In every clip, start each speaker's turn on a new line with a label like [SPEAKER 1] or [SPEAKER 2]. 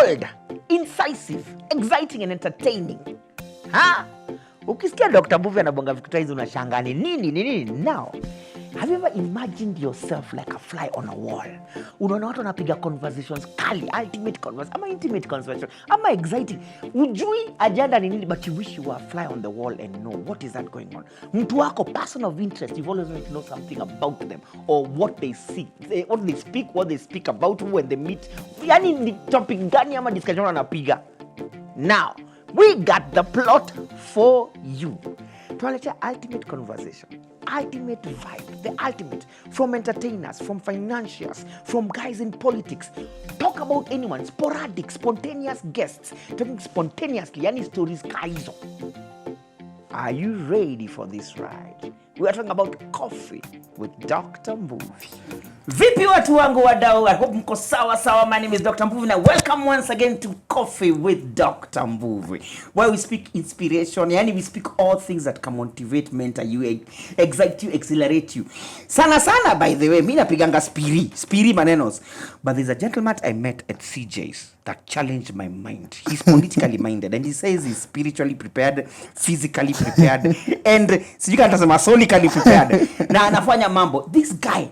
[SPEAKER 1] bold, incisive, exciting and entertaining. Ukisikia Dr. Mbuvi anabonga vitu hizo unashangaa ni nini? Now, have you ever imagined yourself like a fly on a wall? Unaona watu wanapiga conversations kali, ultimate conversation, ama intimate conversation, ama exciting. Ujui agenda ni nini, but you wish you were a fly on the wall and know what is that going on. Mtu wako, person of interest, you've always wanted to know something about them or what they see, what they speak about when they meet. Yani ni topic gani ama discussion wanapiga. Now, we got the plot for you. Tuwaletea ultimate conversation, ultimate vibe, the ultimate, from entertainers, from financiers, from guys in politics. Talk about anyone, sporadic, spontaneous guests, talking spontaneously, yani stories kaizo. Are you ready for this ride? We are talking about coffee with Dr. Mbuvi. Vipi watu wangu wadau, I hope mko sawa. My name is Dr. Mbuvi and welcome once again to Coffee with Dr. Mbuvi, where we speak inspiration, yani we speak all things that can motivate, mentor you, excite you, accelerate you. Sana, by the way, mi napiganga spiri manenos. But there's a gentleman I met at CJ's that challenged my mind. He's politically minded and he says he's spiritually prepared, physically prepared, and sijui kama tasema sonically prepared. Na anafanya mambo. This guy,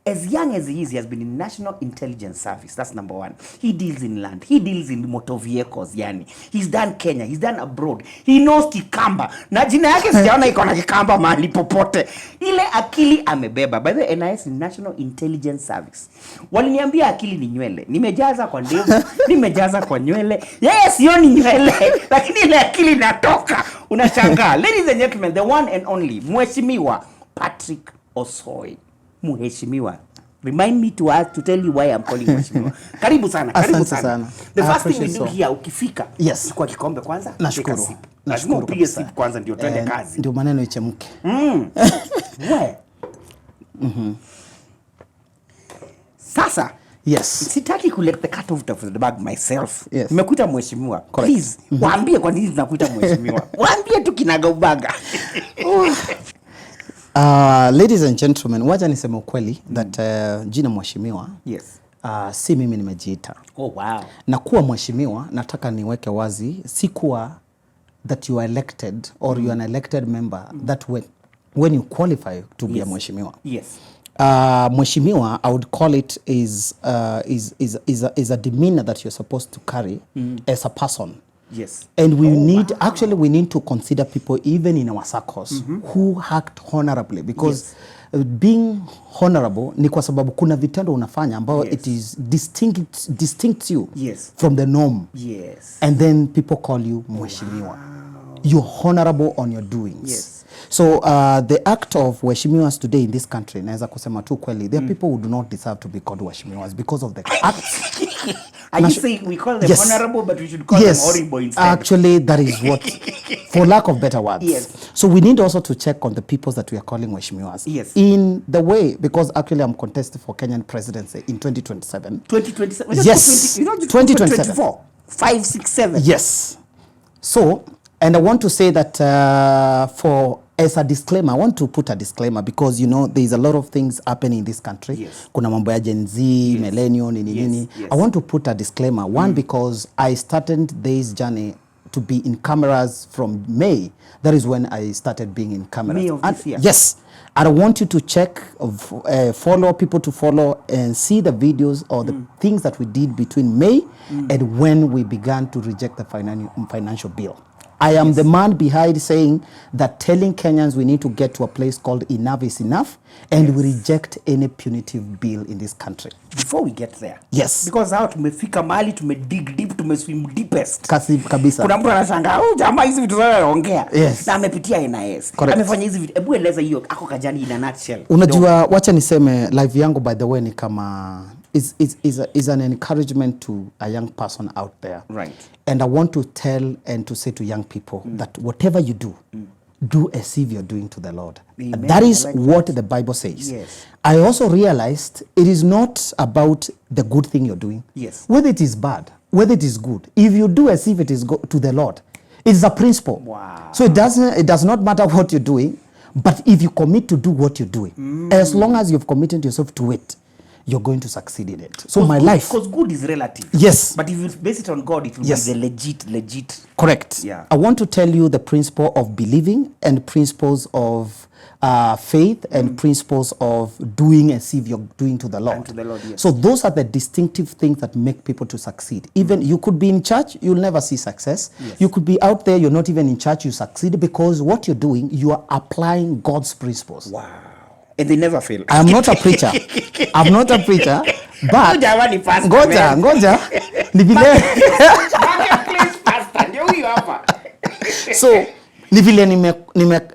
[SPEAKER 1] as young as he is, he has been in National Intelligence Service. That's number one. He deals in land. He deals in motor vehicles, yani. He's done Kenya. He's done abroad. He knows kikamba. Na jina yake sijaona iko na kikamba mahali popote. Ile akili amebeba. By the way, NIS, National Intelligence Service. Waliniambia akili ni nywele. Nimejaza kwa ndevu, nimejaza kwa nywele. Yes, sioni nywele. Lakini ile akili natoka. Unashangaa. Ladies and gentlemen, the one and only, Mheshimiwa Patrick Osoi. Mheshimiwa. Remind me to tell you why I'm calling Mheshimiwa. Karibu sana. The first thing we do here, ukifika,
[SPEAKER 2] yes,
[SPEAKER 1] kwa kikombe kwanza,
[SPEAKER 2] nashukuru.
[SPEAKER 1] Lazima upige sip kwanza ndio twende kazi.
[SPEAKER 2] Ndio maneno ichemke.
[SPEAKER 1] Wewe. Sasa,
[SPEAKER 2] yes.
[SPEAKER 1] Sitaki ku let the cat off the bag myself.
[SPEAKER 2] Yes.
[SPEAKER 1] Nimekuita Mheshimiwa. Please, waambie kwa nini tunakuita Mheshimiwa. Waambie tu kinaga ubaga.
[SPEAKER 2] Ladies and gentlemen, wacha niseme ukweli that jina Mheshimiwa,
[SPEAKER 1] yes,
[SPEAKER 2] si mimi nimejiita.
[SPEAKER 1] Oh wow.
[SPEAKER 2] Na kuwa Mheshimiwa, nataka niweke wazi, si kuwa that you are elected or you are an elected member that when you qualify to be a Mheshimiwa.
[SPEAKER 1] Yes.
[SPEAKER 2] Mheshimiwa, I would call it is a demeanor that you're supposed to carry as a person.
[SPEAKER 1] Yes.
[SPEAKER 2] And we need to consider people even in our circles who act honorably, because being honorable ni kwa sababu kuna vitendo unafanya ambao it is distinct you from the norm.
[SPEAKER 1] Yes.
[SPEAKER 2] And then people call you Mheshimiwa. Wow. You're honorable on your doings. Yes. So the act of Weshimiwas today in this country, naweza kusema tu kweli, there are people who do not deserve to be called Weshimiwas because of the acts.
[SPEAKER 1] Are you saying we call them honorable, but we should call them horrible instead?
[SPEAKER 2] Actually, that is what, for lack of better words.
[SPEAKER 1] Yes.
[SPEAKER 2] So we need also to check on the people that we are calling Weshimiwas.
[SPEAKER 1] Yes.
[SPEAKER 2] In the way, because actually I'm contesting for Kenyan presidency in 2027.
[SPEAKER 1] 2027?
[SPEAKER 2] Yes.
[SPEAKER 1] 2027. 5, 6, 7.
[SPEAKER 2] Yes. So, and I want to say that as a disclaimer, I want to put a disclaimer because, you know, there's a lot of things happening in this country.
[SPEAKER 1] Yes.
[SPEAKER 2] Kuna mambo ya Gen Z, millennial, nini. I want to put a disclaimer. One, because I started this journey to be in cameras from May. That is when I started being in cameras.
[SPEAKER 1] May of this year?
[SPEAKER 2] Yes. I want you to check, follow people to follow and see the videos or the things that we did between May and when we began to reject the financial bill. I am the man behind saying that telling Kenyans we need to get to a place called enough is enough and we reject any punitive bill in this country.
[SPEAKER 1] Before we get there.
[SPEAKER 2] Yes.
[SPEAKER 1] Because how tumefika mahali dig deep, swim deepest.
[SPEAKER 2] Kabisa.
[SPEAKER 1] Kuna mtu anashangaa, jamaa hizi vitu zote anaongea.
[SPEAKER 2] Yes.
[SPEAKER 1] Na amepitia NIS. Amefanya hizi vitu. Hebu eleza hiyo ako kajani in a nutshell.
[SPEAKER 2] Unajua, wacha niseme live yangu by the way ni kama is an encouragement to a young person out there.
[SPEAKER 1] Right.
[SPEAKER 2] And I want to tell and to say to young people that whatever you do, do as if you're doing to the Lord.
[SPEAKER 1] Amen.
[SPEAKER 2] That is what the Bible says.
[SPEAKER 1] Yes.
[SPEAKER 2] I also realized it is not about the good thing you're doing.
[SPEAKER 1] Yes.
[SPEAKER 2] Whether it is bad, whether it is good. If you do as if it is to the Lord, it is a principle.
[SPEAKER 1] Wow.
[SPEAKER 2] So it does not matter what you're doing, but if you commit to do what you're doing, as long as you've committed yourself to it, you're going to succeed in it. So my life,
[SPEAKER 1] because good is relative.
[SPEAKER 2] Yes.
[SPEAKER 1] But if you base it on God, it will
[SPEAKER 2] Yes.
[SPEAKER 1] be the legit.
[SPEAKER 2] Correct.
[SPEAKER 1] Yeah.
[SPEAKER 2] I want to tell you the principle of believing and principles of faith and principles of doing as if you're doing to the Lord.
[SPEAKER 1] And to the Lord, yes.
[SPEAKER 2] So those are the distinctive things that make people to succeed. Even you could be in church, you'll never see success.
[SPEAKER 1] Yes.
[SPEAKER 2] You could be out there, you're not even in church, you succeed because what you're doing, you are applying God's principles.
[SPEAKER 1] Wow. And they never fail.
[SPEAKER 2] I'm not a preacher. I'm not a preacher, but
[SPEAKER 1] Jamani, pastor,
[SPEAKER 2] ngoja ni vile
[SPEAKER 1] Marketplace pastor, ndio huyu hapa.
[SPEAKER 2] so ni vile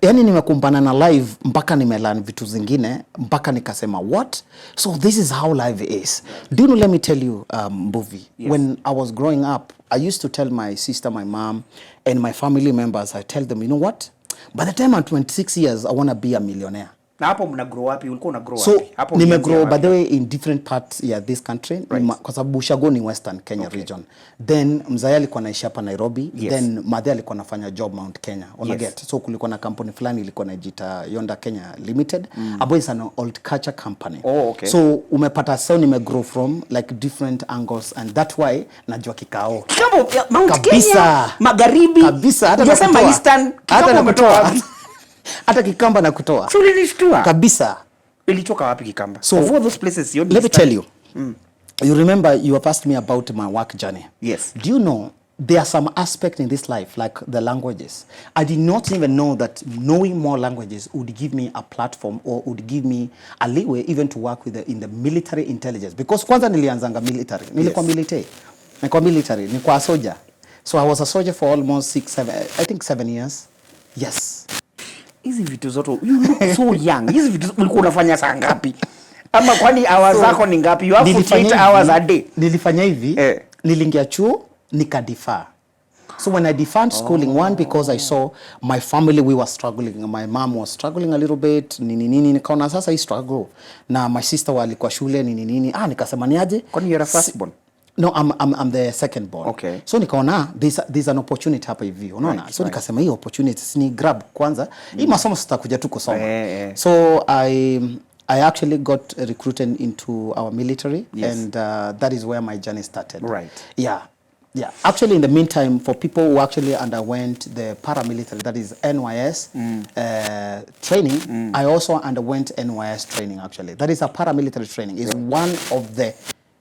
[SPEAKER 2] yani nimekumbana na live mpaka nimelearn vitu zingine mpaka nikasema what, so this is how life is. Do you know, let me tell you, Mbuvi,
[SPEAKER 1] Yes.
[SPEAKER 2] when I was growing up, I used to tell my sister, my mom, and my family members, I tell them, you know what, by the time I'm 26 years I want to be a millionaire.
[SPEAKER 1] Na hapo mna grow wapi? Ulikuwa una grow
[SPEAKER 2] So
[SPEAKER 1] wapi? Hapo
[SPEAKER 2] nimegrow by the way in different parts this country,
[SPEAKER 1] Right.
[SPEAKER 2] kwa sababu Ushago ni Western Kenya region. Then mzaya alikuwa anaishi hapa Nairobi.
[SPEAKER 1] Yes.
[SPEAKER 2] Then madhe alikuwa anafanya job Mount Kenya.
[SPEAKER 1] Yes.
[SPEAKER 2] Get. So kulikuwa na kampuni fulani ilikuwa inajiita Yonda Kenya Limited. Abo is an old culture company.
[SPEAKER 1] Oh, okay.
[SPEAKER 2] So umepata, so nimegrow from like different angles, and that's why najua kikao.
[SPEAKER 1] Kitambo Mount
[SPEAKER 2] Kabisa.
[SPEAKER 1] Kenya, Magharibi.
[SPEAKER 2] Kabisa, hata
[SPEAKER 1] Unasema
[SPEAKER 2] nakutoa.
[SPEAKER 1] Eastern.
[SPEAKER 2] Hata
[SPEAKER 1] Kitambo umetoa
[SPEAKER 2] nakutoa.
[SPEAKER 1] wapi?
[SPEAKER 2] Hata Kikamba na kutoa.
[SPEAKER 1] So ulinishtua.
[SPEAKER 2] Kabisa.
[SPEAKER 1] Ilitoka wapi Kikamba?
[SPEAKER 2] So
[SPEAKER 1] of all those places you
[SPEAKER 2] let me tell you. You remember you have asked me about my work journey.
[SPEAKER 1] Yes.
[SPEAKER 2] Do you know there are some aspects in this life like the languages? I did not even know that knowing more languages would give me a platform or would give me a leeway even to work with in the military intelligence, because kwanza nilianzanga military. Nilikuwa military. Nilikuwa military, nilikuwa soldier. So I was a soldier for almost 7 years. Yes.
[SPEAKER 1] Hizi vitu zote, you look so young. Hizi vitu ulikuwa unafanya saa ngapi? Ama kwani hours zako ni ngapi? You have 48 hours a day.
[SPEAKER 2] Nilifanya hivi, niliingia chuo, nikadefer. So when I deferred schooling, one, because I saw my family, we were struggling. My mom was struggling a little bit, nikaona sasa hii struggle. Na my sister walikuwa shule, nikasema niaje?
[SPEAKER 1] Kwani you're a firstborn?
[SPEAKER 2] No, I'm the second born.
[SPEAKER 1] Okay.
[SPEAKER 2] So nikaona there's an opportunity hapa hivi, unaona?
[SPEAKER 1] Right,
[SPEAKER 2] so nikasema hii opportunity ni grab kwanza. Hii masomo sitakuja tu kusoma.
[SPEAKER 1] So
[SPEAKER 2] I actually got recruited into our military.
[SPEAKER 1] Yes.
[SPEAKER 2] And that is where my journey started.
[SPEAKER 1] Right.
[SPEAKER 2] Yeah. Actually, in the meantime, for people who actually underwent the paramilitary, that is NYS training, I also underwent NYS training actually. That is a paramilitary training. It's one of the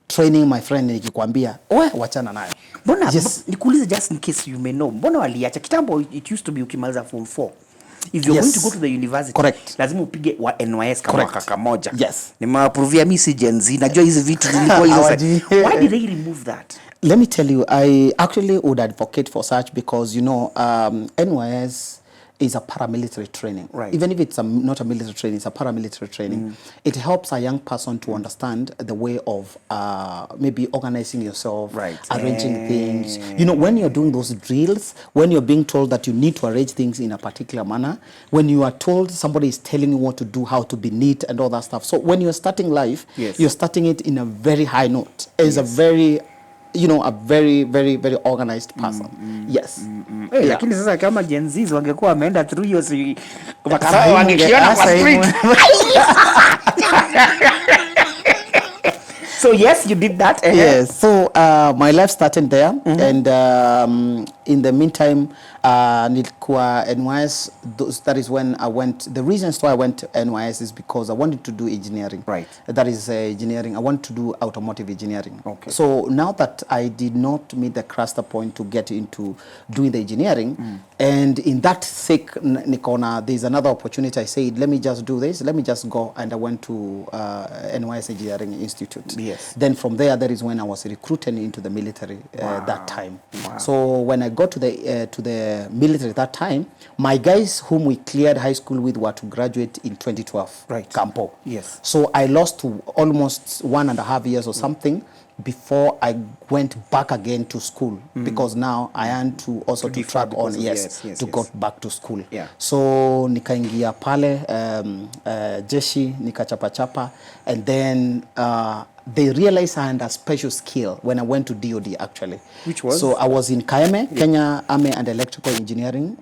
[SPEAKER 2] training, my friend, nikikwambia wachana nayo.
[SPEAKER 1] Mbona
[SPEAKER 2] Yes.
[SPEAKER 1] nikuulize just in case you may know. Mbona waliacha kitambo? It used to be ukimaliza form 4. If you're going to go to the university,
[SPEAKER 2] correct,
[SPEAKER 1] lazima upige wa NYS kama mwaka kamoja.
[SPEAKER 2] Yes.
[SPEAKER 1] Nimewaprovia mimi si Gen Z. Najua hizi vitu zilikuwa hizo. Why did they remove that?
[SPEAKER 2] Let me tell you, I actually would advocate for such because, you know, NYS is a paramilitary training.
[SPEAKER 1] Right.
[SPEAKER 2] Even if it's not a military training, it's a paramilitary training. It helps a young person to understand the way of maybe organizing yourself,
[SPEAKER 1] right,
[SPEAKER 2] arranging things. You know, when you're doing those drills, when you're being told that you need to arrange things in a particular manner, when you are told somebody is telling you what to do, how to be neat and all that stuff. So when you're starting life,
[SPEAKER 1] yes,
[SPEAKER 2] you're starting it in a very high note. As a very, you know, a very, very, very organized person. Yes.
[SPEAKER 1] Hey, lakini sasa kama Gen Z wangekuwa wameenda through hiyo si makarao wangekiona kwa street. So yes, you did that.
[SPEAKER 2] Yes. So my life started there, and in the meantime, nilikuwa NYS. That is when I went. The reasons why I went to NYS is because I wanted to do engineering.
[SPEAKER 1] Right.
[SPEAKER 2] That is engineering. I want to do automotive engineering.
[SPEAKER 1] Okay.
[SPEAKER 2] So now that I did not meet the cluster point to get into doing the engineering, and in that sake, Nikona, there's another opportunity. I said, let me just do this. Let me just go, and I went to NYS Engineering Institute.
[SPEAKER 1] Yes.
[SPEAKER 2] Then from there, that is when I was recruited into the military that time.
[SPEAKER 1] Wow.
[SPEAKER 2] So when I got to the military that time, my guys whom we cleared high school with were to graduate in 2012.
[SPEAKER 1] Right.
[SPEAKER 2] Campo.
[SPEAKER 1] Yes.
[SPEAKER 2] So I lost to almost 1.5 years or something before I went back again to school, because now I had to also to track on to go back to school.
[SPEAKER 1] Yeah.
[SPEAKER 2] So nikaingia pale jeshi nikachapa, and then they realized I had a special skill when I went to DOD actually.
[SPEAKER 1] Which was?
[SPEAKER 2] So I was in KAEME, Kenya Army and Electrical Engineering,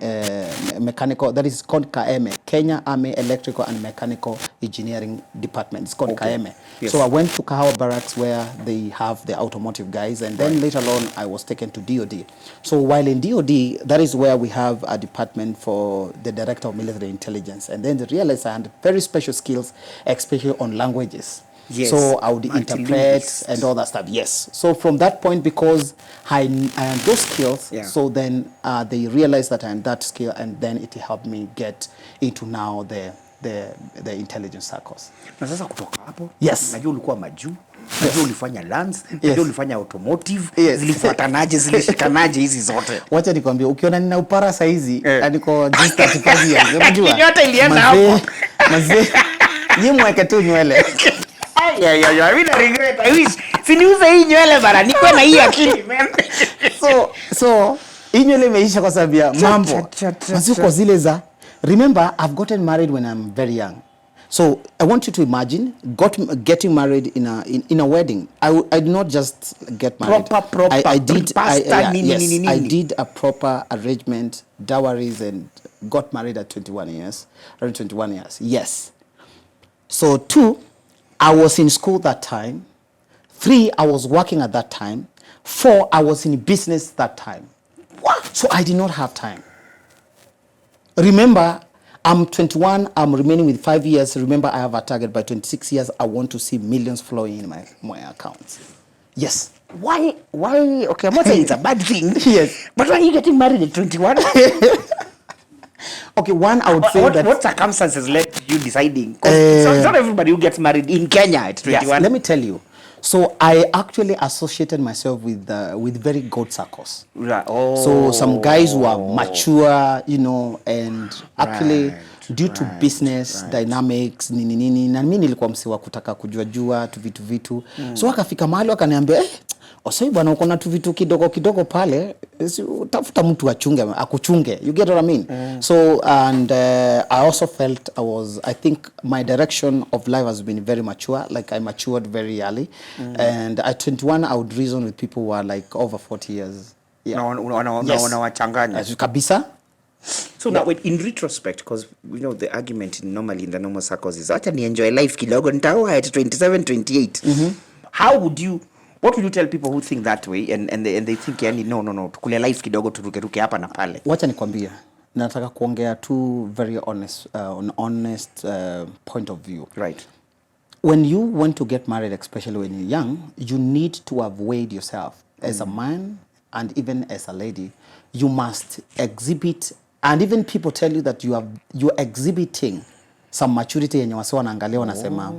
[SPEAKER 2] Mechanical, that is called KAEME, Kenya Army Electrical and Mechanical engineering department. It's called
[SPEAKER 1] Okay.
[SPEAKER 2] Kaeme.
[SPEAKER 1] Yes.
[SPEAKER 2] So I went to Kahawa Barracks where they have the automotive guys, and then later on I was taken to DOD. So while in DOD, that is where we have a department for the Director of Military Intelligence. And then they realized I had very special skills, especially on languages.
[SPEAKER 1] Yes.
[SPEAKER 2] So I would interpret
[SPEAKER 1] Multilinguist.
[SPEAKER 2] and all that stuff. Yes. So from that point, because I am those skills,
[SPEAKER 1] Yeah.
[SPEAKER 2] so then they realized that I am that skill, and then it helped me get into now the intelligence circles.
[SPEAKER 1] Na sasa kutoka hapo,
[SPEAKER 2] Yes.
[SPEAKER 1] najua ulikuwa majuu, najua ulifanya lands, najua ulifanya automotive,
[SPEAKER 2] Yes.
[SPEAKER 1] zilifuatanaje, zilishikanaje hizi zote.
[SPEAKER 2] Wacha nikwambie, ukiona nina upara saizi niko just 35 years. Unajua?
[SPEAKER 1] Yote ilienda
[SPEAKER 2] Mazee-
[SPEAKER 1] hapo.
[SPEAKER 2] mazee, nyi mweke tu nywele.
[SPEAKER 1] I mean, I regret. I wish. Siniuze hii nywele bara, nikuwe na hii akili, man.
[SPEAKER 2] So hii nywele imeisha kwa sababu ya mambo. Mazee kwa zile za, remember I've gotten married when I'm very young. So I want you to imagine getting married in a wedding. I did not just get married.
[SPEAKER 1] Proper.
[SPEAKER 2] I did.
[SPEAKER 1] Nini.
[SPEAKER 2] I did a proper arrangement, dowries, and got married at 21 years. Around 21 years. Yes. So 2, I was in school that time. 3, I was working at that time. 4, I was in business that time. What? So I did not have time. Remember, I'm 21, I'm remaining with 5 years. Remember, I have a target by 26 years. I want to see millions flowing in my accounts. Yes.
[SPEAKER 1] Why? Okay, I'm not saying it's a bad thing.
[SPEAKER 2] Yes.
[SPEAKER 1] But why are you getting married at 21?
[SPEAKER 2] Okay, one, I would say
[SPEAKER 1] what circumstances led to you deciding? Because it's not everybody who gets married in Kenya at 21.
[SPEAKER 2] Yes, let me tell you. So I actually associated myself with very good circles.
[SPEAKER 1] Right. Oh.
[SPEAKER 2] So some guys who are mature, and actually due to business dynamics nini, na mimi nilikuwa msiwa kutaka kujua tu vitu. So wakafika mahali wakaniambia, Osoi bwana, uko na tu vitu kidogo pale, utafuta mtu akuchunge. You get what I mean? So and I also felt I think my direction of life has been very mature. Like I matured very early. And at 21 I would reason with people who are like over 40 years. Yeah.
[SPEAKER 1] Unawachanganya.
[SPEAKER 2] Kabisa.
[SPEAKER 1] So now wait, in retrospect, because the argument normally in the normal circles is acha ni enjoy life kidogo nitaoa at 27, 28. What would you tell people who think that way and they think yani no tukule life kidogo turuke hapa na pale?
[SPEAKER 2] Wacha nikwambia, nataka kuongea tu very honest point of view.
[SPEAKER 1] Right.
[SPEAKER 2] When you want to get married, especially when you're young, you need to have weighed yourself as a man and even as a lady. You must exhibit, and even people tell you that you're exhibiting some maturity yenye wase wanaangalia wanasema,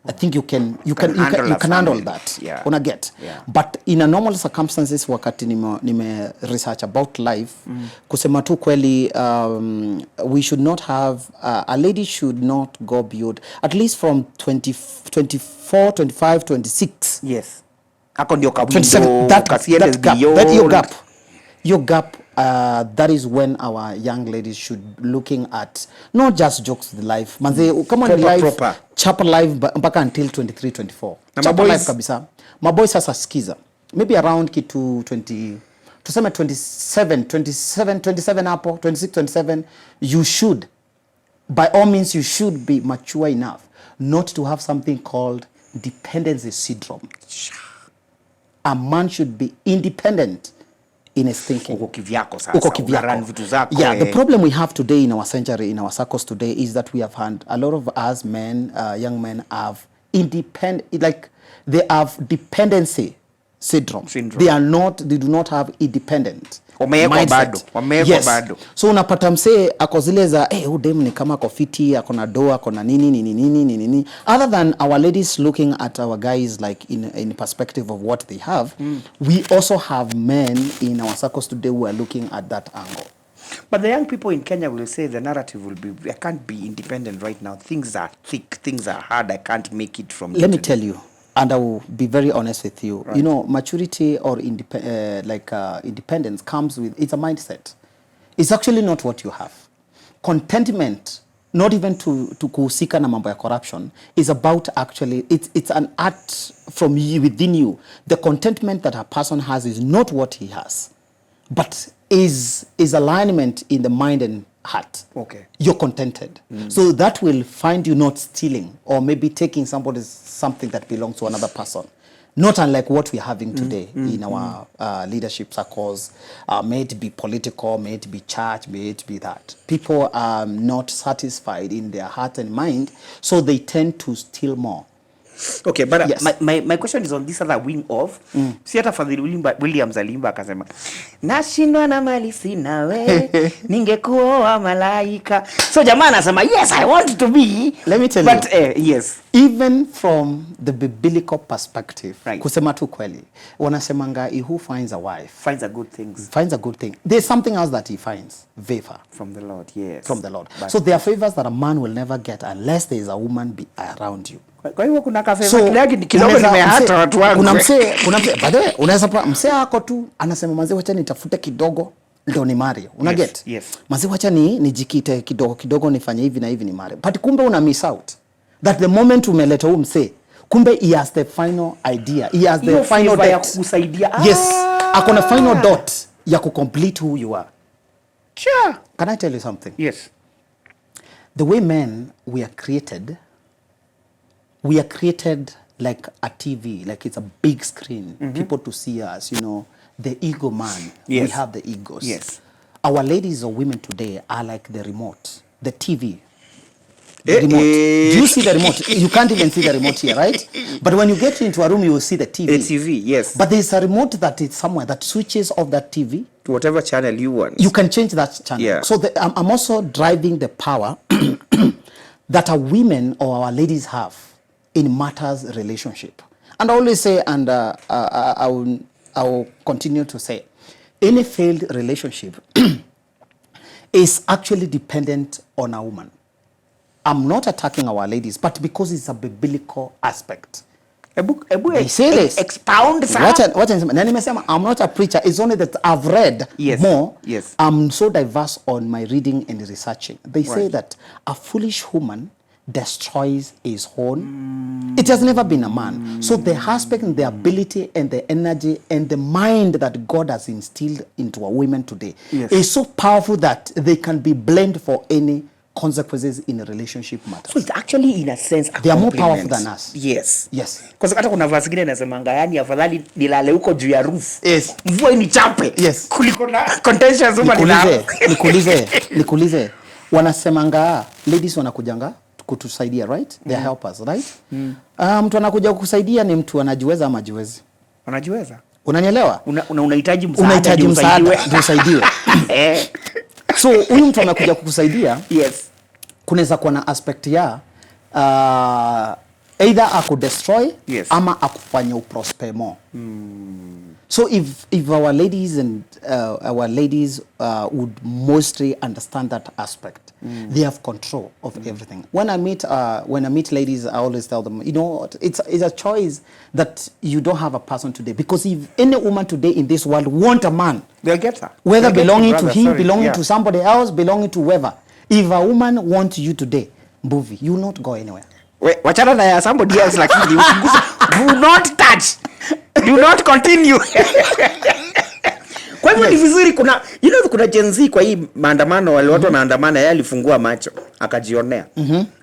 [SPEAKER 2] I think you can handle that.
[SPEAKER 1] Yeah.
[SPEAKER 2] Una get.
[SPEAKER 1] Yeah.
[SPEAKER 2] But in a normal circumstances, wakati nime research about life, kusema tu kweli, we should not have, a lady should not go beyond, at least from 24, 25, 26.
[SPEAKER 1] Yes. Hako ndio kawindo,
[SPEAKER 2] 27, your gap, that is when our young ladies should looking at not just jokes with life. Manze, come on, life, chapa life mpaka until 23, 24. Chapa life kabisa. Maboy sasa skiza. Maybe around kitu 20, tuseme 27 hapo, 26, 27, you should, by all means, you should be mature enough not to have something called dependency syndrome. A man should be independent in his thinking.
[SPEAKER 1] Uko kivyako sasa. Unaran vitu zako.
[SPEAKER 2] Yeah, the problem we have today in our century, in our circles today, is that we have had a lot of us men, young men, have they have dependency syndrome. They do not have independent mindset.
[SPEAKER 1] Wameeko bado.
[SPEAKER 2] So unapata msee ako zile za udem ni kama ako fiti, ako na doa, ako na nini. Other than our ladies looking at our guys like in perspective of what they have, we also have men in our circles today who are looking at that angle.
[SPEAKER 1] But the young people in Kenya will say the narrative will be, I can't be independent right now. Things are thick, things are hard, I can't make it from
[SPEAKER 2] Let me tell you, and I will be very honest with you. Right. Maturity or independence comes with, it's a mindset. It's actually not what you have. Contentment, not even to kuhusika na mambo ya corruption, is about actually, it's an art from you, within you. The contentment that a person has is not what he has, but is alignment in the mind heart.
[SPEAKER 1] Okay.
[SPEAKER 2] You're contented. So that will find you not stealing or maybe taking something that belongs to another person. Not unlike what we're having today in our leadership circles. May it be political, may it be church, may it be that. People are not satisfied in their heart and mind, so they tend to steal more.
[SPEAKER 1] Okay, but
[SPEAKER 2] Yes.
[SPEAKER 1] my question is on this other wing of si hata Fadhili Williams alimba akasema nashindwa na mali sina we ningekuoa malaika. So jamaa anasema yes, I want to be.
[SPEAKER 2] Let me tell
[SPEAKER 1] but,
[SPEAKER 2] you.
[SPEAKER 1] Yes.
[SPEAKER 2] Even from the biblical perspective,
[SPEAKER 1] Right.
[SPEAKER 2] kusema tu kweli, wanasemanga he who finds a wife
[SPEAKER 1] Finds a good things
[SPEAKER 2] finds a good thing. There's something else that he finds, favor
[SPEAKER 1] from the Lord. Yes.
[SPEAKER 2] from the Lord.
[SPEAKER 1] But
[SPEAKER 2] So there are favors that a man will never get unless there is a woman be around you.
[SPEAKER 1] kwa hivyo kuna kafe
[SPEAKER 2] So,
[SPEAKER 1] kidogo
[SPEAKER 2] unaweza-
[SPEAKER 1] nimehata watu wangu.
[SPEAKER 2] kuna msee by the way, unaweza pa msee ako tu anasema manzi wacha nitafute kidogo ndio ni mari. Una
[SPEAKER 1] Yes,
[SPEAKER 2] get?
[SPEAKER 1] yes.
[SPEAKER 2] Manzi wacha nijikite kidogo nifanye hivi na hivi ni mari. But kumbe una miss out. That the moment umeleta huyu msee, kumbe he has the final idea. He has the
[SPEAKER 1] Hiyo
[SPEAKER 2] final
[SPEAKER 1] favor ya
[SPEAKER 2] dot.
[SPEAKER 1] kukusaidia.
[SPEAKER 2] Yes. Akona final dot ya complete who you are.
[SPEAKER 1] Sure.
[SPEAKER 2] Can I tell you something?
[SPEAKER 1] Yes.
[SPEAKER 2] The way men we are created like a TV, like it's a big screen, people to see us, the ego man.
[SPEAKER 1] Yes.
[SPEAKER 2] We have the egos.
[SPEAKER 1] Yes.
[SPEAKER 2] Our ladies or women today are like the remote, the TV. The
[SPEAKER 1] Eh,
[SPEAKER 2] remote.
[SPEAKER 1] eh.
[SPEAKER 2] Do you see the remote? You can't even see the remote here, right? But when you get into a room, you will see the TV.
[SPEAKER 1] The TV, yes.
[SPEAKER 2] But there's a remote that is somewhere that switches off that TV.
[SPEAKER 1] To whatever channel you want.
[SPEAKER 2] You can change that channel.
[SPEAKER 1] Yeah.
[SPEAKER 2] So I'm also driving the power that our women or our ladies have in matters relationship. And I always say, and I will continue to say, any failed relationship is actually dependent on a woman. I'm not attacking our ladies, but because it's a biblical aspect. They say this.
[SPEAKER 1] Expound sir.
[SPEAKER 2] Wacha niseme. Na nimesema I'm not a preacher. It's only that I've read
[SPEAKER 1] Yes.
[SPEAKER 2] more.
[SPEAKER 1] Yes.
[SPEAKER 2] I'm so diverse on my reading and researching. They say
[SPEAKER 1] Right.
[SPEAKER 2] that a foolish woman destroys his own. It has never been a man. So the aspect and the ability and the energy and the mind that God has instilled into our women today
[SPEAKER 1] Yes.
[SPEAKER 2] is so powerful that they can be blamed for any consequences in a relationship matter.
[SPEAKER 1] So it's actually in a sense a
[SPEAKER 2] They are more
[SPEAKER 1] compliment.
[SPEAKER 2] powerful than us.
[SPEAKER 1] Yes.
[SPEAKER 2] Yes.
[SPEAKER 1] Kwa sababu hata kuna verse ingine inasemanga yani afadhali nilale huko juu ya roof.
[SPEAKER 2] Yes.
[SPEAKER 1] Mvua inichape.
[SPEAKER 2] Yes.
[SPEAKER 1] Kuliko na contentious huko
[SPEAKER 2] nikuulize wanasemanga ladies wanakujanga kutusaidia, right? They help us, right? Mtu anakuja kukusaidia ni mtu anajiweza ama hajiwezi.
[SPEAKER 1] Wanajiweza.
[SPEAKER 2] Unanielewa?
[SPEAKER 1] Unahitaji msaada.
[SPEAKER 2] Unahitaji msaada ndio usaidiwe. So huyu mtu amekuja kukusaidia.
[SPEAKER 1] Yes.
[SPEAKER 2] Kunaweza kuwa na aspect ya either akudestroy ama akufanya uprosper more. So if our ladies would mostly understand that aspect, they have control of everything. When I meet ladies, I always tell them, it's a choice that you don't have a person today, because if any woman today in this world want a man,
[SPEAKER 1] they'll get her.
[SPEAKER 2] whether belonging to him, belonging to somebody else, belonging to whoever. If a woman wants you today, Mbuvi, you will not go anywhere.
[SPEAKER 1] Wachana na ya somebody else lakini usiguse. Do not touch. Do not continue. Kwa hivyo ni vizuri kuna kuna Gen Z kwa hii maandamano wale watu wanaandamana, yeye alifungua macho akajionea.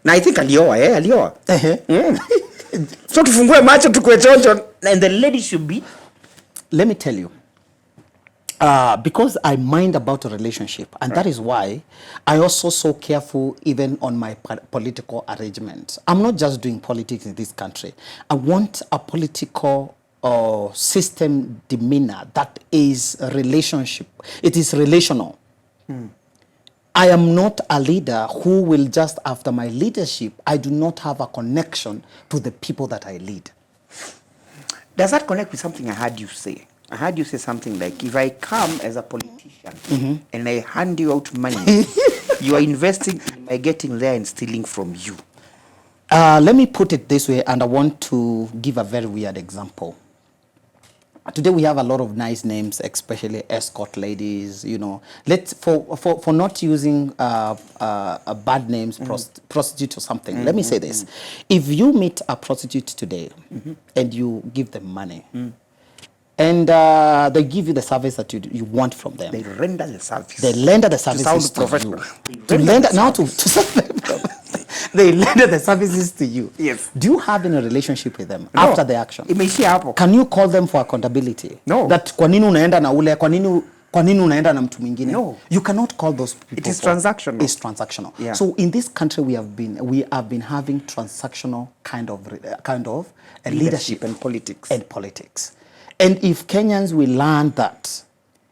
[SPEAKER 1] Na I think alioa. So tufungue macho tukue chonjo, and the lady should be.
[SPEAKER 2] Let me tell you. Because I mind about a relationship, and that is why I also so careful even on my political arrangements. I'm not just doing politics in this country. I want a political system demeanor that is a relationship. It is relational. I am not a leader who will just after my leadership, I do not have a connection to the people that I lead.
[SPEAKER 1] Does that connect with something I heard you say? I heard you say something like, if I come as a politician and I hand you out money, you are investing in my getting there and stealing from you.
[SPEAKER 2] Let me put it this way, and I want to give a very weird example. Today we have a lot of nice names, especially escort ladies, Let's for not using bad names, prostitute or something. Let me say this. If you meet a prostitute today and you give them money, and they give you the service that you want from them.
[SPEAKER 1] They render the service.
[SPEAKER 2] They render the services
[SPEAKER 1] sound professional.
[SPEAKER 2] They render the services to you.
[SPEAKER 1] Yes.
[SPEAKER 2] Do you have any relationship with them
[SPEAKER 1] No.
[SPEAKER 2] after the action?
[SPEAKER 1] Imeishia hapo.
[SPEAKER 2] Can you call them for accountability?
[SPEAKER 1] No.
[SPEAKER 2] That kwa nini unaenda na ule, kwa nini unaenda na mtu mwingine?
[SPEAKER 1] No.
[SPEAKER 2] You cannot call those people.
[SPEAKER 1] It is transactional.
[SPEAKER 2] It's transactional.
[SPEAKER 1] Yeah.
[SPEAKER 2] So in this country we have been having transactional kind of leadership
[SPEAKER 1] and politics.
[SPEAKER 2] And if Kenyans will learn that,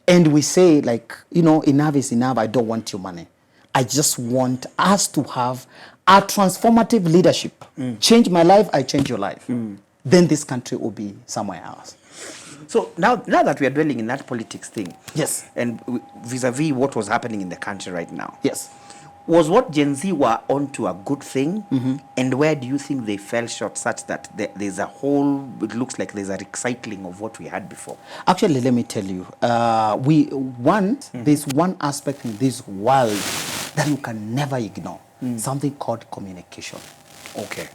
[SPEAKER 2] and we say, like, enough is enough, I don't want your money. I just want us to have a transformative leadership. Change my life, I change your life. Then this country will be somewhere else.
[SPEAKER 1] So now that we are dwelling in that politics thing,
[SPEAKER 2] Yes.
[SPEAKER 1] and vis-a-vis what was happening in the country right now,
[SPEAKER 2] Yes.
[SPEAKER 1] was what Gen Z were onto a good thing? And where do you think they fell short such that there's a whole, it looks like there's a recycling of what we had before?
[SPEAKER 2] Actually, let me tell you, there's one aspect in this world that you can never ignore, something called communication.
[SPEAKER 1] Okay.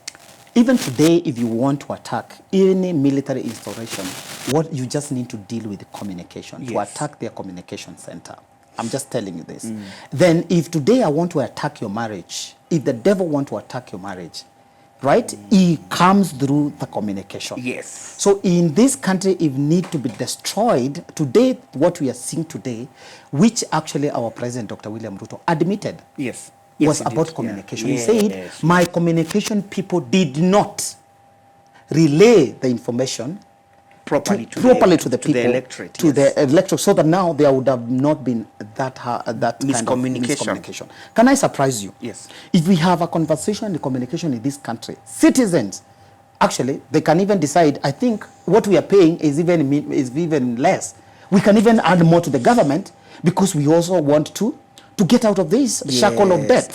[SPEAKER 2] Even today, if you want to attack any military installation, what you just need to deal with communication, to
[SPEAKER 1] Yes.
[SPEAKER 2] attack their communication center. I'm just telling you this. Then if today I want to attack your marriage, if the devil want to attack your marriage, right, he comes through the communication.
[SPEAKER 1] Yes.
[SPEAKER 2] So in this country, it need to be destroyed. Today, what we are seeing today, which actually our President, Dr. William Ruto, admitted,
[SPEAKER 1] Yes.
[SPEAKER 2] was
[SPEAKER 1] He
[SPEAKER 2] about
[SPEAKER 1] did.
[SPEAKER 2] communication.
[SPEAKER 1] Yeah.
[SPEAKER 2] He said,
[SPEAKER 1] Yes.
[SPEAKER 2] my communication people did not relay the information
[SPEAKER 1] properly to
[SPEAKER 2] the people,
[SPEAKER 1] the electorate,
[SPEAKER 2] to
[SPEAKER 1] yes.
[SPEAKER 2] the electorate, so that now there would have not been that
[SPEAKER 1] Miscommunication.
[SPEAKER 2] kind of miscommunication. Can I surprise you?
[SPEAKER 1] Yes.
[SPEAKER 2] If we have a conversation and communication in this country, citizens, actually, they can even decide, I think what we are paying is even less. We can even add more to the government because we also want to get out of this shackle of debt.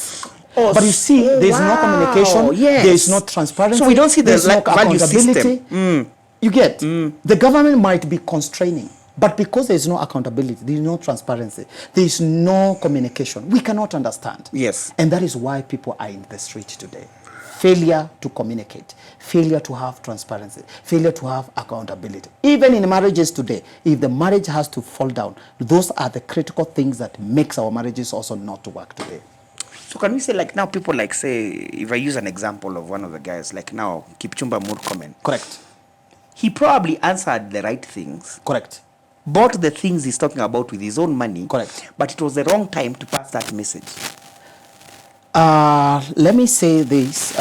[SPEAKER 1] Oh,
[SPEAKER 2] but you see, there's no communication,
[SPEAKER 1] yes.
[SPEAKER 2] there is no transparency,
[SPEAKER 1] So we don't see the
[SPEAKER 2] there's no
[SPEAKER 1] value
[SPEAKER 2] accountability.
[SPEAKER 1] system.
[SPEAKER 2] You get, the government might be constraining, but because there is no accountability, there is no transparency, there is no communication, we cannot understand.
[SPEAKER 1] Yes.
[SPEAKER 2] And that is why people are in the street today. Failure to communicate, failure to have transparency, failure to have accountability. Even in marriages today, if the marriage has to fall down, those are the critical things that makes our marriages also not to work today.
[SPEAKER 1] So can we say, like, now people, like, say, if I use an example of one of the guys, like now Kipchumba Murkomen.
[SPEAKER 2] Correct.
[SPEAKER 1] He probably answered the right things.
[SPEAKER 2] Correct.
[SPEAKER 1] Bought the things he's talking about with his own money.
[SPEAKER 2] Correct.
[SPEAKER 1] But it was the wrong time to pass that message.
[SPEAKER 2] Let me say this,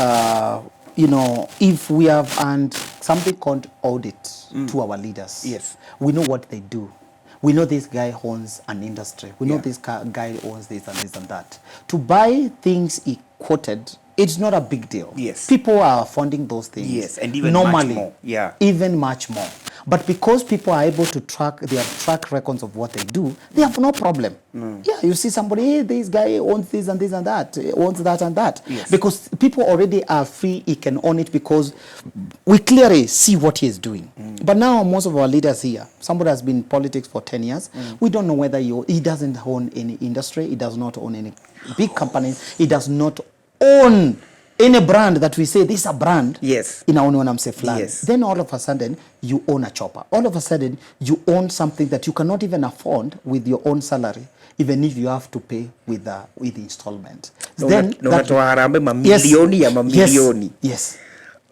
[SPEAKER 2] if we have earned something called audit to our leaders,
[SPEAKER 1] Yes.
[SPEAKER 2] we know what they do. We know this guy owns an industry. We know this guy owns this and this and that. To buy things he quoted, it's not a big deal.
[SPEAKER 1] Yes.
[SPEAKER 2] People are funding those things.
[SPEAKER 1] Yes, and even
[SPEAKER 2] normally,
[SPEAKER 1] much more. Yeah.
[SPEAKER 2] Even much more. But because people are able to track records of what they do, they have no problem. Yeah, you see somebody, hey, this guy owns this and this and that, owns that and that.
[SPEAKER 1] Yes.
[SPEAKER 2] Because people already are free, he can own it because we clearly see what he is doing. But now most of our leaders here, somebody has been in politics for 10 years, we don't know whether he doesn't own any industry, he does not own any big company, he does not own any brand that we say this is a brand.
[SPEAKER 1] Yes.
[SPEAKER 2] In our own say flag.
[SPEAKER 1] Yes.
[SPEAKER 2] Then all of a sudden you own a chopper. All of a sudden you own something that you cannot even afford with your own salary, even if you have to pay with the installment. Yes.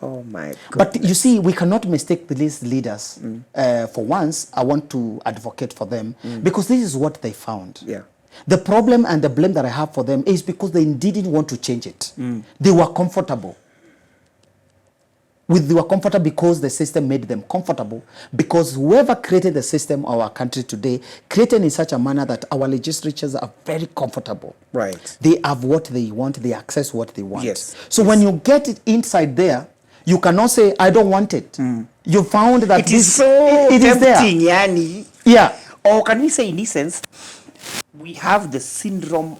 [SPEAKER 1] Oh my God.
[SPEAKER 2] But you see, we cannot mistake these leaders. For once, I want to advocate for them because this is what they found.
[SPEAKER 1] Yeah.
[SPEAKER 2] The problem and the blame that I have for them is because they didn't want to change it. They were comfortable. They were comfortable because the system made them comfortable. Because whoever created the system of our country today created in such a manner that our legislatures are very comfortable.
[SPEAKER 1] Right.
[SPEAKER 2] They have what they want. They access what they want.
[SPEAKER 1] Yes.
[SPEAKER 2] So when you get it inside there, you cannot say, I don't want it. You found that
[SPEAKER 1] It is so
[SPEAKER 2] it is there.
[SPEAKER 1] tempting, Yani.
[SPEAKER 2] Yeah.
[SPEAKER 1] Or can we say, in essence, we have the syndrome,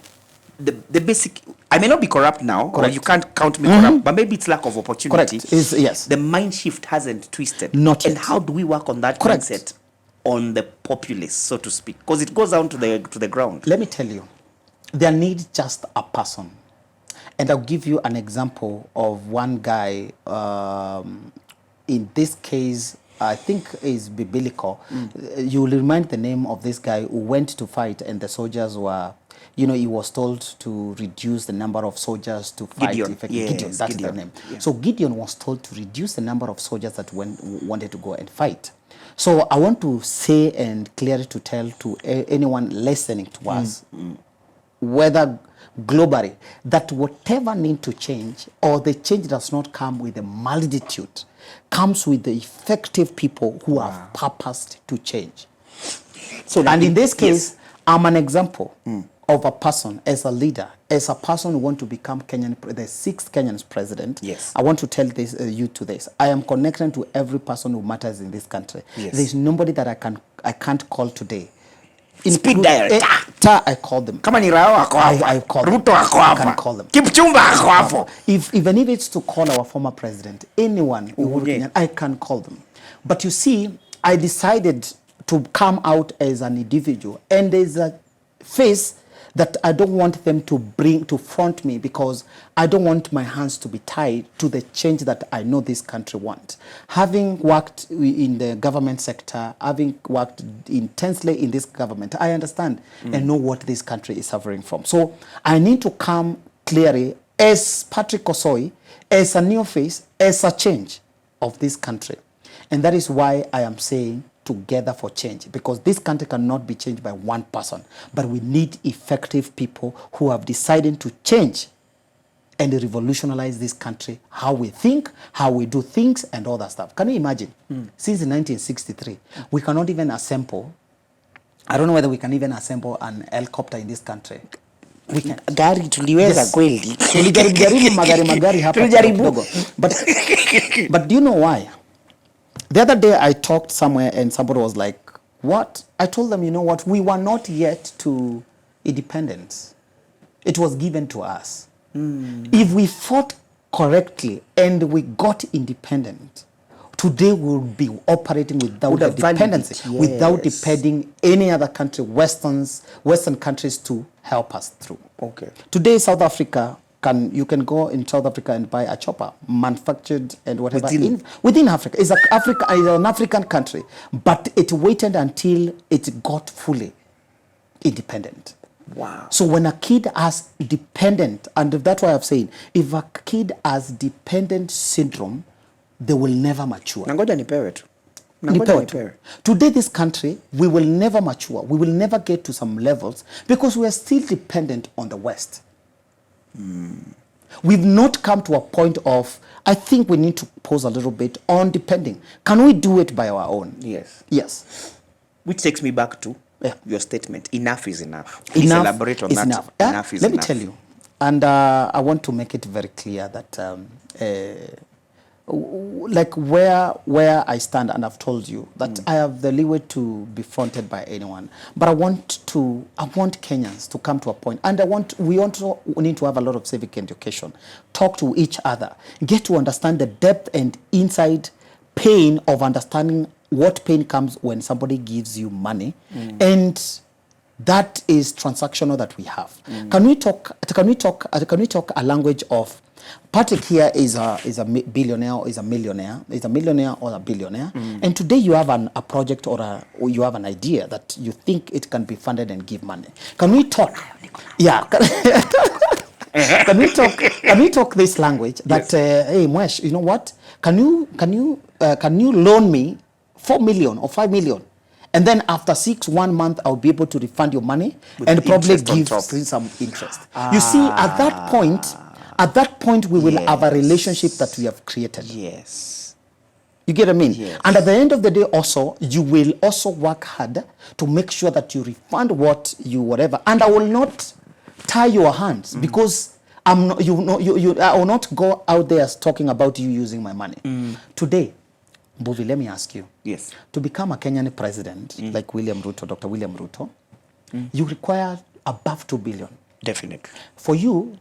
[SPEAKER 1] the basic. I may not be corrupt now, or you can't count me corrupt, but maybe it's lack of opportunity.
[SPEAKER 2] Correct. Yes.
[SPEAKER 1] The mind shift hasn't twisted.
[SPEAKER 2] Not
[SPEAKER 1] And
[SPEAKER 2] yet.
[SPEAKER 1] how do we work on that
[SPEAKER 2] Correct.
[SPEAKER 1] mindset on the populace, so to speak? Because it goes down to the ground.
[SPEAKER 2] Let me tell you, there needs just a person. And I'll give you an example of one guy, in this case, I think is biblical. You will remind the name of this guy who went to fight, and the soldiers were, you know, he was told to reduce the number of soldiers to fight.
[SPEAKER 1] Gideon. Yes,
[SPEAKER 2] Gideon, that's
[SPEAKER 1] Gideon.
[SPEAKER 2] the name.
[SPEAKER 1] Yeah.
[SPEAKER 2] So Gideon was told to reduce the number of soldiers that wanted to go and fight. So I want to say and clearly to tell to anyone listening to us, whether globally, that whatever need to change, or the change does not come with a multitude, comes with the effective people who have purposed to change.
[SPEAKER 1] So
[SPEAKER 2] And in this case,
[SPEAKER 1] yes.
[SPEAKER 2] I'm an example of a person, as a leader, as a person who want to become the sixth Kenyan president.
[SPEAKER 1] Yes.
[SPEAKER 2] I want to tell this you to this. I am connected to every person who matters in this country.
[SPEAKER 1] Yes.
[SPEAKER 2] There's nobody that I can't call today.
[SPEAKER 1] Speed dial.
[SPEAKER 2] I call them.
[SPEAKER 1] Kama ni Raila ako hapa.
[SPEAKER 2] I call them.
[SPEAKER 1] Ruto ako
[SPEAKER 2] I can
[SPEAKER 1] hapa.
[SPEAKER 2] call them.
[SPEAKER 1] Kipchumba ako hapo.
[SPEAKER 2] Even if it's to call our former president, anyone, I can call them. But you see, I decided to come out as an individual, and there's a face that I don't want them to front me, because I don't want my hands to be tied to the change that I know this country wants. Having worked in the government sector, having worked intensely in this government, I understand and know what this country is suffering from. So I need to come clearly as Patrick Osoi, as a new face, as a change of this country. And that is why I am saying together for change, because this country cannot be changed by one person, but we need effective people who have decided to change and revolutionize this country, how we think, how we do things, and all that stuff. Can you imagine? Since 1963, we cannot even assemble, I don't know whether we can even assemble an helicopter in this country. We can.
[SPEAKER 1] Gari tuliweza kweli.
[SPEAKER 2] Tulijaribu magari hapa kidogo. But do you know why? The other day I talked somewhere and somebody was like, what? I told them, you know what? We were not yet to independence. It was given to us. If we fought correctly and we got independent, today we'll be operating without the dependency, without depending any other country, Western countries to help us through.
[SPEAKER 1] Okay.
[SPEAKER 2] Today, South Africa, you can go in South Africa and buy a chopper manufactured and whatever within Africa. It's an African country, but it waited until it got fully independent.
[SPEAKER 1] Wow.
[SPEAKER 2] So when a kid has dependent, and that's why I've said, if a kid has dependent syndrome, they will never mature.
[SPEAKER 1] Nangoja nipewe tu.
[SPEAKER 2] Today, this country, we will never mature. We will never get to some levels because we are still dependent on the West. We've not come to a point of, I think we need to pause a little bit on depending. Can we do it by our own?
[SPEAKER 1] Yes.
[SPEAKER 2] Yes.
[SPEAKER 1] Which takes me back to your statement. Enough is enough.
[SPEAKER 2] Please
[SPEAKER 1] elaborate on that.
[SPEAKER 2] Enough.
[SPEAKER 1] Enough is
[SPEAKER 2] Let
[SPEAKER 1] enough.
[SPEAKER 2] me tell you. And I want to make it very clear that like where I stand, and I've told you that I have the leeway to be fronted by anyone, but I want Kenyans to come to a point, and we also need to have a lot of civic education, talk to each other, get to understand the depth and inside pain of understanding what pain comes when somebody gives you money, and that is transactional that we have. Can we talk a language of Patrick here is a billionaire, or is a millionaire, is a millionaire or a billionaire, and today you have a project or you have an idea that you think it can be funded and give money. Can we talk? Yeah. Can we talk this language that hey Mwesh, you know what? Can you loan me 4 million or 5 million? And then after 1 month, I'll be able to refund your money and probably give some interest. You see, at that point, we will have a relationship that we have created.
[SPEAKER 1] Yes.
[SPEAKER 2] You get what I mean?
[SPEAKER 1] Yes.
[SPEAKER 2] And at the end of the day also, you will also work hard to make sure that you refund whatever. And I will not tie your hands because I will not go out there talking about you using my money. Today, Mbuvi, let me ask you.
[SPEAKER 1] Yes.
[SPEAKER 2] To become a Kenyan president, like Dr. William Ruto, you require above 2 billion.
[SPEAKER 1] Definitely.
[SPEAKER 2] For you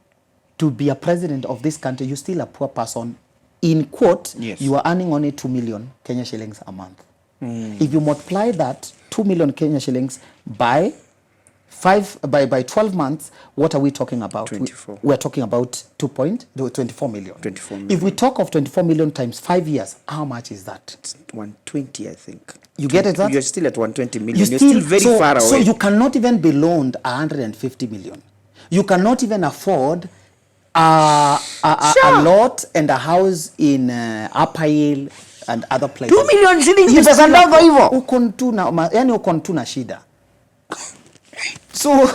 [SPEAKER 2] to be a president of this country, you're still a poor person. In quote, you are earning only 2 million Kenya shillings a month. If you multiply that 2 million Kenya shillings by By 12 months, what are we talking about?
[SPEAKER 1] 24.
[SPEAKER 2] We are talking about 24 million.
[SPEAKER 1] 24 million.
[SPEAKER 2] If we talk of 24 million times 5 years, how much is that?
[SPEAKER 1] It's 120, I think.
[SPEAKER 2] You get it? That?
[SPEAKER 1] You're still at 120 million. You're still very far away.
[SPEAKER 2] So you cannot even be loaned 150 million. You cannot even afford a lot and a house in Upper Hill and other places.
[SPEAKER 1] 2 million shillings ni pesa ndogo hivyo.
[SPEAKER 2] Uko tu na shida. So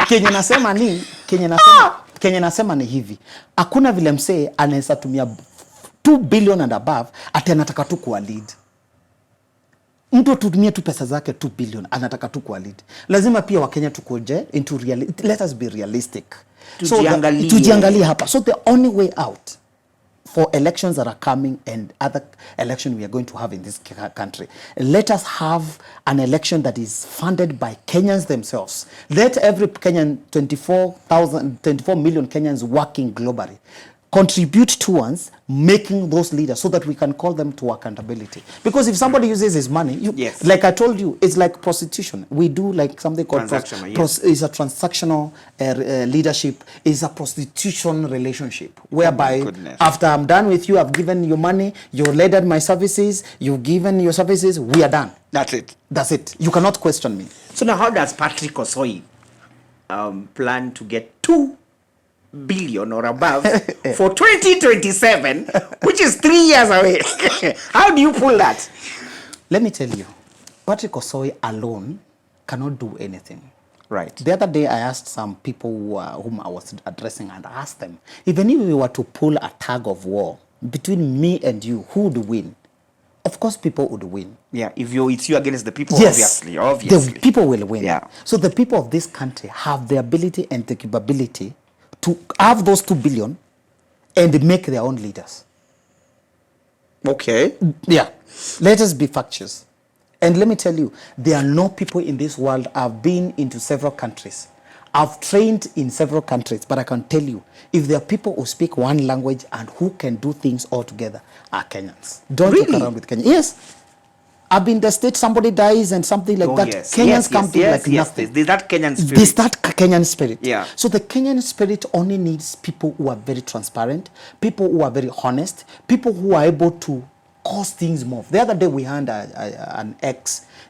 [SPEAKER 2] Kenya nasema ni hivi. Hakuna vile msee anaweza tumia 2 billion and above ati anataka tu kuwa lead. Mtu tutumie tu pesa zake 2 billion anataka tu kuwa lead. Lazima pia Wakenya tukoje into reality. Let us be realistic. Tujiangalie hapa. So the only way out for elections that are coming and other elections we are going to have in this country, let us have an election that is funded by Kenyans themselves. Let every Kenyan, 24 million Kenyans working globally, contribute towards making those leaders so that we can call them to accountability. Because if somebody uses his money,
[SPEAKER 1] yes.
[SPEAKER 2] Like I told you, it's like prostitution. We do like something called is a transactional leadership, is a prostitution relationship, whereby after I'm done with you, I've given you money, you've laid my services, you've given your services, we are done.
[SPEAKER 1] That's it.
[SPEAKER 2] That's it. You cannot question me.
[SPEAKER 1] So now how does Patrick Osoi plan to get 2 billion or above for 2027, which is 3 years away? How do you pull that?
[SPEAKER 2] Let me tell you, Patrick Osoi alone cannot do anything.
[SPEAKER 1] Right.
[SPEAKER 2] The other day I asked some people whom I was addressing, and I asked them, even if we were to pull a tug of war between me and you, who would win? Of course people would win.
[SPEAKER 1] Yeah, if it's you against the people,
[SPEAKER 2] yes,
[SPEAKER 1] obviously.
[SPEAKER 2] The people will win.
[SPEAKER 1] Yeah.
[SPEAKER 2] So the people of this country have the ability and the capability to have those 2 billion and make their own leaders.
[SPEAKER 1] Okay.
[SPEAKER 2] Yeah. Let us be factious. And let me tell you, there are no people in this world. I've been into several countries. I've trained in several countries, but I can tell you, if there are people who speak one language and who can do things all together, are Kenyans. Don't joke around with Kenya. Yes. I've been in the state, somebody dies and something like that.
[SPEAKER 1] Yes.
[SPEAKER 2] Kenyans come to like nothing.
[SPEAKER 1] There's that Kenyan spirit.
[SPEAKER 2] There's that Kenyan spirit.
[SPEAKER 1] Yeah.
[SPEAKER 2] So the Kenyan spirit only needs people who are very transparent, people who are very honest, people who are able to cause things move. The other day we had an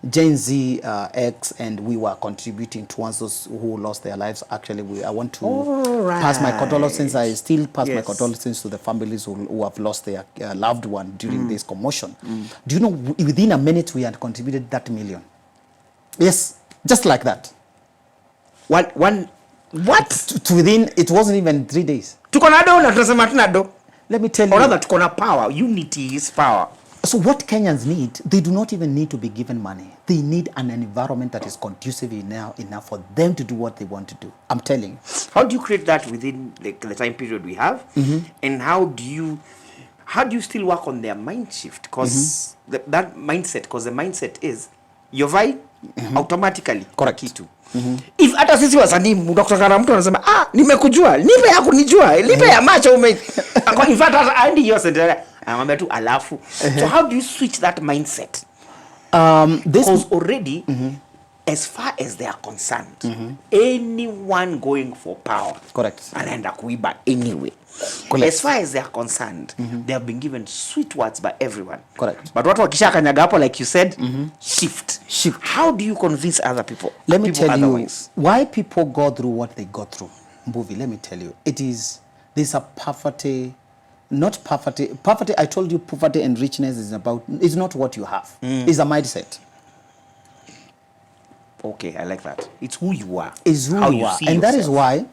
[SPEAKER 2] Gen Z X, and we were contributing towards those who lost their lives. Actually, I want to pass my condolences. I still pass my condolences to the families who have lost their loved one during this commotion. Do you know, within a minute we had contributed that million? Yes, just like that.
[SPEAKER 1] What?
[SPEAKER 2] To within, it wasn't even 3 days.
[SPEAKER 1] Let
[SPEAKER 2] me tell you.
[SPEAKER 1] Or rather, to power. Unity is power.
[SPEAKER 2] So what Kenyans need, they do not even need to be given money. They need an environment that is conducive enough for them to do what they want to do. I'm telling you.
[SPEAKER 1] How do you create that within the time period we have? And how do you still work on their mind shift? Because that mindset, because the mindset is you're right automatically.
[SPEAKER 2] Correct.
[SPEAKER 1] Kitu. If hata sisi wasanii mtakutana mtu anasema nimekujua, nipe ya kunijua, nipe ya macho in fact hadi hiyo sentence anamwambia tu alafu. So how do you switch that mindset? Because already as far as they are concerned, anyone going for power anaenda kuiba anyway. As far as they are concerned, they have been given sweet words by everyone.
[SPEAKER 2] Correct.
[SPEAKER 1] But what wakisha kanyaga hapo, like you said, shift. How do you convince other people?
[SPEAKER 2] Let me tell you why people go through what they go through. Mbuvi, let me tell you. There's a poverty, not poverty. Poverty, I told you, poverty and richness is not what you have. It's a mindset.
[SPEAKER 1] Okay, I like that. It's who you are.
[SPEAKER 2] It's who you are. And that is why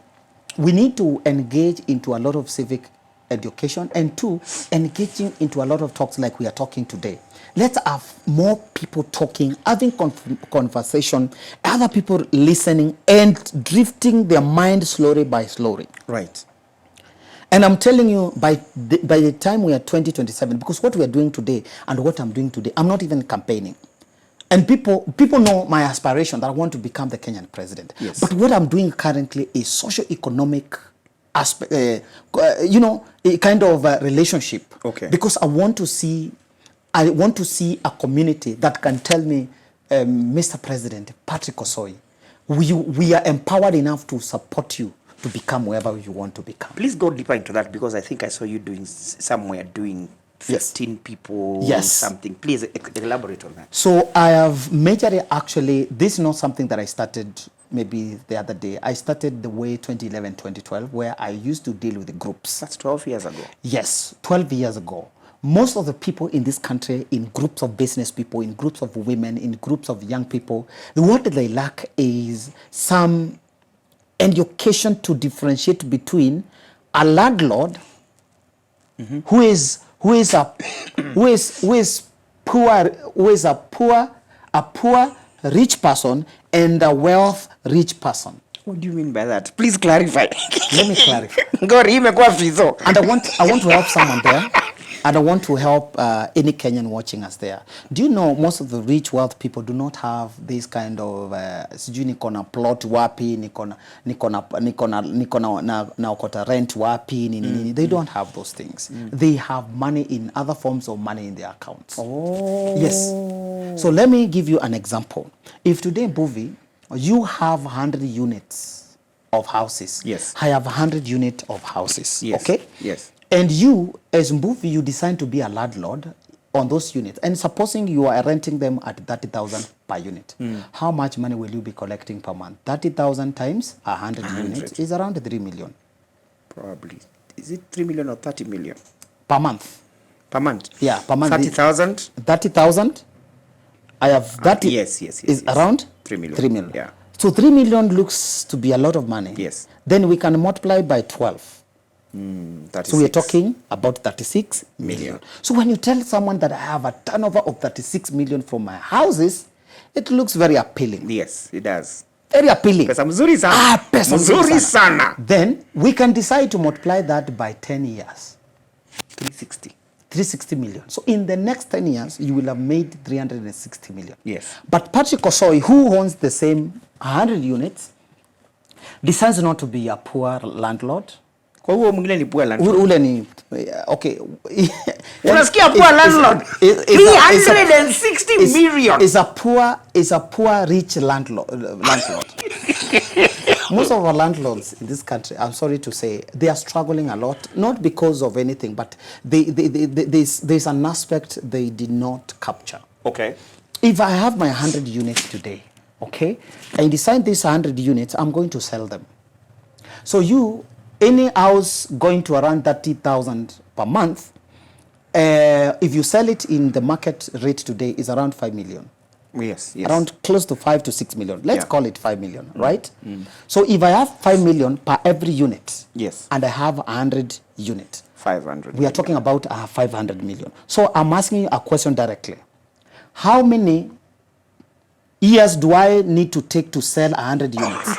[SPEAKER 2] we need to engage into a lot of civic education, and two, engaging into a lot of talks like we are talking today. Let's have more people talking, having conversation, other people listening, and drifting their mind slowly by slowly.
[SPEAKER 1] Right.
[SPEAKER 2] And I'm telling you, by the time we are 2027, because what we are doing today and what I'm doing today, I'm not even campaigning. And people know my aspiration that I want to become the Kenyan president.
[SPEAKER 1] Yes.
[SPEAKER 2] But what I'm doing currently is socio-economic aspect, a kind of relationship.
[SPEAKER 1] Okay.
[SPEAKER 2] Because I want to see a community that can tell me, Mr. President Patrick Osoi, we are empowered enough to support you to become wherever you want to become.
[SPEAKER 1] Please go deeper into that, because I think I saw you doing somewhere doing 15 people, something. Please elaborate on that.
[SPEAKER 2] So I have majorly, actually, this is not something that I started maybe the other day. I started the way 2011, 2012, where I used to deal with the groups.
[SPEAKER 1] That's 12 years ago.
[SPEAKER 2] Yes, 12 years ago. Most of the people in this country, in groups of business people, in groups of women, in groups of young people, what they lack is some education to differentiate between a landlord who is a poor rich person and a wealth rich person.
[SPEAKER 1] What do you mean by that? Please clarify.
[SPEAKER 2] Let me clarify.
[SPEAKER 1] And
[SPEAKER 2] I want to help someone there. And I want to help any Kenyan watching us there. Do you know most of the rich wealth people do not have this kind of sijui niko na plot wapi, niko na okota rent wapi, nini. They don't have those things. They have money in other forms of money in their accounts.
[SPEAKER 1] Oh.
[SPEAKER 2] Yes. So let me give you an example. If today in Mbuvi, you have 100 units of houses.
[SPEAKER 1] Yes.
[SPEAKER 2] I have 100 units of houses.
[SPEAKER 1] Yes.
[SPEAKER 2] Okay?
[SPEAKER 1] Yes.
[SPEAKER 2] And you, as Mbuvi, you decide to be a landlord on those units. And supposing you are renting them at 30,000 per unit, how much money will you be collecting per month? 30,000 times 100 units is around 3 million.
[SPEAKER 1] Probably. Is it 3 million or 30 million?
[SPEAKER 2] Per month.
[SPEAKER 1] Per month?
[SPEAKER 2] Yeah, per month.
[SPEAKER 1] 30,000?
[SPEAKER 2] 30,000. I have 30.
[SPEAKER 1] Yes.
[SPEAKER 2] Is around
[SPEAKER 1] 3 million.
[SPEAKER 2] 3 million.
[SPEAKER 1] Yeah.
[SPEAKER 2] So 3 million looks to be a lot of money.
[SPEAKER 1] Yes.
[SPEAKER 2] Then we can multiply by 12.
[SPEAKER 1] 36.
[SPEAKER 2] So we are talking about 36 million. So when you tell someone that I have a turnover of 36 million from my houses, it looks very appealing.
[SPEAKER 1] Yes, it does.
[SPEAKER 2] Very appealing.
[SPEAKER 1] Pesa mzuri sana.
[SPEAKER 2] Pesa
[SPEAKER 1] mzuri sana.
[SPEAKER 2] Then we can decide to multiply that by 10 years. 360 million. So in the next 10 years, you will have made 360 million.
[SPEAKER 1] Yes.
[SPEAKER 2] But Patrick Osoi, who owns the same 100 units, decides not to be a poor landlord.
[SPEAKER 1] Kwa huo mwingine ni poor landlord.
[SPEAKER 2] Ule ni okay.
[SPEAKER 1] Unasikia poor landlord. 360 million.
[SPEAKER 2] Is a poor rich landlord. Most of our landlords in this country, I'm sorry to say, they are struggling a lot, not because of anything, but there's an aspect they did not capture.
[SPEAKER 1] Okay.
[SPEAKER 2] If I have my 100 units today, okay, and decide these 100 units, I'm going to sell them. So any house going to around 30,000 per month, if you sell it in the market rate today, is around 5 million.
[SPEAKER 1] Yes.
[SPEAKER 2] Around close to 5 to 6 million. Let's call it 5 million, right? So if I have 5 million per every unit,
[SPEAKER 1] yes,
[SPEAKER 2] and I have 100 units,
[SPEAKER 1] 500.
[SPEAKER 2] We are talking about 500 million. So I'm asking you a question directly. How many years do I need to take to sell 100 units?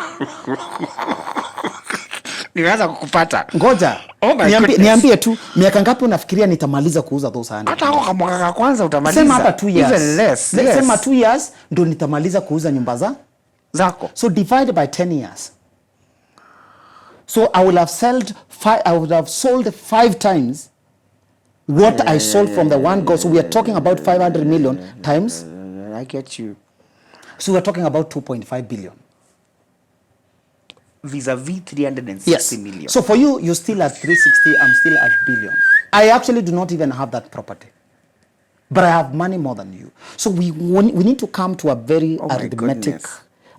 [SPEAKER 1] Nianza kukupata.
[SPEAKER 2] Ngoja.
[SPEAKER 1] Oh my goodness.
[SPEAKER 2] Niambie tu miaka ngapi unafikiria nitamaliza kuuza those 100?
[SPEAKER 1] Hata kwa mwaka kwanza utamaliza.
[SPEAKER 2] Sema hata 2 years.
[SPEAKER 1] Even less.
[SPEAKER 2] Yes. Sema 2 years ndio nitamaliza kuuza nyumba
[SPEAKER 1] zako.
[SPEAKER 2] So divide by 10 years. So I would have sold 5 times what I sold from the one go. So we are talking about 500 million times.
[SPEAKER 1] I get you.
[SPEAKER 2] So we're talking about 2.5 billion.
[SPEAKER 1] Vis-a-vis 360 million.
[SPEAKER 2] So for you, you're still at 360, I'm still at billion. I actually do not even have that property. But I have money more than you. So we need to come to a very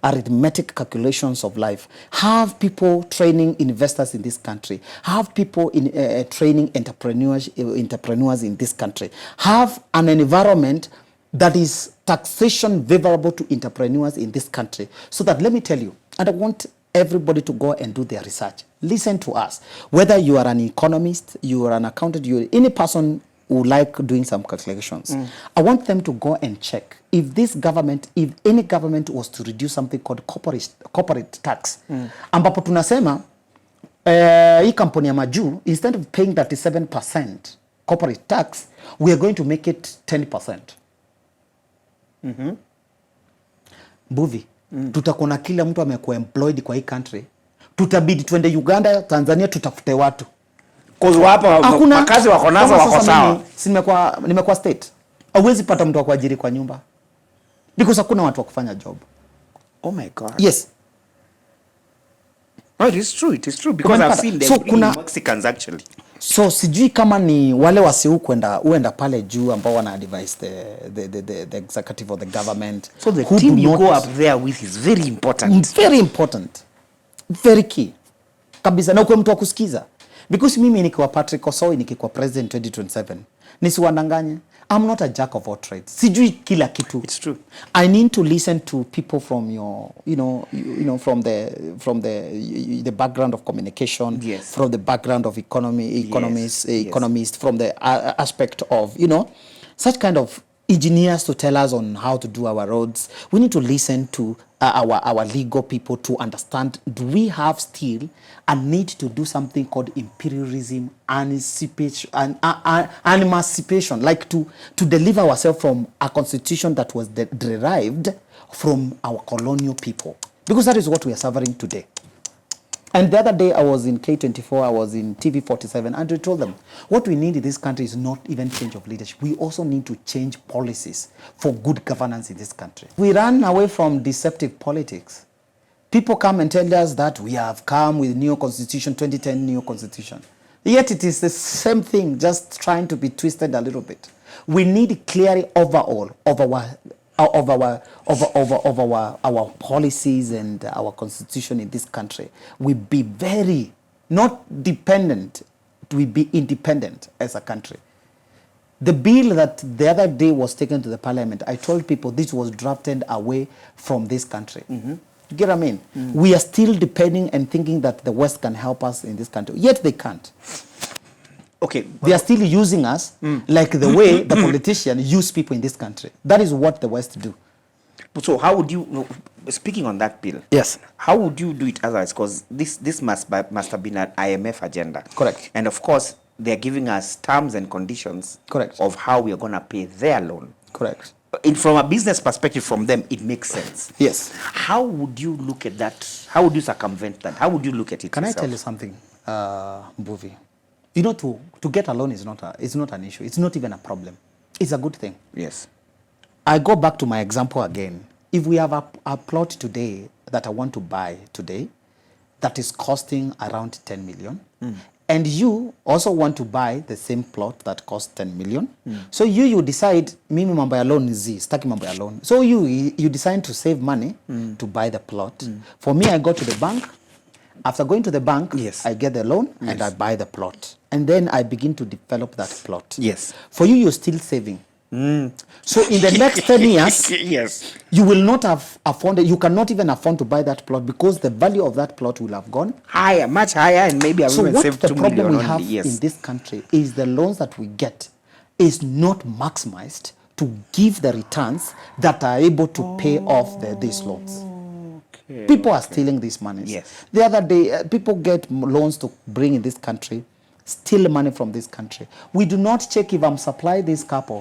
[SPEAKER 2] arithmetic calculations of life. Have people training investors in this country. Have people in training entrepreneurs in this country. Have an environment that is taxation favorable to entrepreneurs in this country. So that, let me tell you, and I want everybody to go and do their research. Listen to us. Whether you are an economist, you are an accountant, you any person who like doing some calculations. I want them to go and check if any government was to reduce something called corporate tax. Ambapo tunasema hii kampuni ya majuu, instead of paying 37% corporate tax, we are going to make it 10%. Mbuvi. Tutakuna kila mtu amekuwa employed kwa hii country. Tutabidi twende Uganda, Tanzania tutafute watu.
[SPEAKER 1] Cause hapa makazi wako nazo wako sawa.
[SPEAKER 2] Nimekuwa state. Hauwezi pata mtu wa kuajiri kwa nyumba. because hakuna watu wa kufanya job.
[SPEAKER 1] Oh my God.
[SPEAKER 2] Yes.
[SPEAKER 1] Oh, it is true because I've seen them Mexicans actually.
[SPEAKER 2] So sijui kama ni wale wasiu uenda pale juu ambao wana advise the executive or the government.
[SPEAKER 1] So the team you go up there with is very important.
[SPEAKER 2] Very important. Very key. Kabisa na uko mtu wa kusikiza. Because mimi nikiwa Patrick Osoi nikikuwa president 2027. Nisiwadanganye. I'm not a jack of all trades. Sijui kila kitu.
[SPEAKER 1] It's true.
[SPEAKER 2] I need to listen to people from your, from the background of communication,
[SPEAKER 1] yes.
[SPEAKER 2] From the background of economists,
[SPEAKER 1] yes.
[SPEAKER 2] From the aspect of, such kind of engineers to tell us on how to do our roads. We need to listen to our legal people to understand, do we have still a need to do something called imperialism and emancipation, like to deliver ourselves from a constitution that was derived from our colonial people, because that is what we are suffering today. And the other day I was in K24, I was in TV 47, and I told them, what we need in this country is not even change of leadership. We also need to change policies for good governance in this country. We run away from deceptive politics. People come and tell us that we have come with new constitution, 2010 new constitution. Yet it is the same thing, just trying to be twisted a little bit. We need clarity overall of our policies and our constitution in this country. We be very not dependent, we be independent as a country. The bill that the other day was taken to the parliament, I told people this was drafted away from this country. You get what I mean? We are still depending and thinking that the West can help us in this country, yet they can't.
[SPEAKER 1] Okay,
[SPEAKER 2] they are still using us like the way the politicians use people in this country. That is what the West do.
[SPEAKER 1] So how would you, speaking on that bill,
[SPEAKER 2] yes,
[SPEAKER 1] how would you do it otherwise? Because this must have been an IMF agenda.
[SPEAKER 2] Correct.
[SPEAKER 1] And of course, they're giving us terms and conditions.
[SPEAKER 2] Correct.
[SPEAKER 1] Of how we are going to pay their loan.
[SPEAKER 2] Correct.
[SPEAKER 1] From a business perspective, from them, it makes sense.
[SPEAKER 2] Yes.
[SPEAKER 1] How would you look at that? How would you circumvent that? How would you look at it?
[SPEAKER 2] Can
[SPEAKER 1] yourself?
[SPEAKER 2] I tell you something, Mbuvi? To get a loan is not an issue. It's not even a problem. It's a good thing.
[SPEAKER 1] Yes.
[SPEAKER 2] I go back to my example again. If we have a plot today that I want to buy today, that is costing around 10 million, and you also want to buy the same plot that costs 10 million, so you decide, mimi mambo ya loan is staki mambo ya loan. So you decide to save money to buy the plot. For me, I go to the bank. After going to the bank,
[SPEAKER 1] yes,
[SPEAKER 2] I get the loan and I buy the plot. And then I begin to develop that plot.
[SPEAKER 1] Yes.
[SPEAKER 2] For you, you're still saving. So in the next 10 years,
[SPEAKER 1] yes,
[SPEAKER 2] you will not have afforded, you cannot even afford to buy that plot because the value of that plot will have gone
[SPEAKER 1] higher, much higher, and maybe I will even save 2 million. So what the problem we have
[SPEAKER 2] in this country is the loans that we get is not maximized to give the returns that are able to pay off these loans. People are stealing these monies.
[SPEAKER 1] Yes.
[SPEAKER 2] The other day, people get loans to bring in this country, steal money from this country. We do not check if I'm supply this cup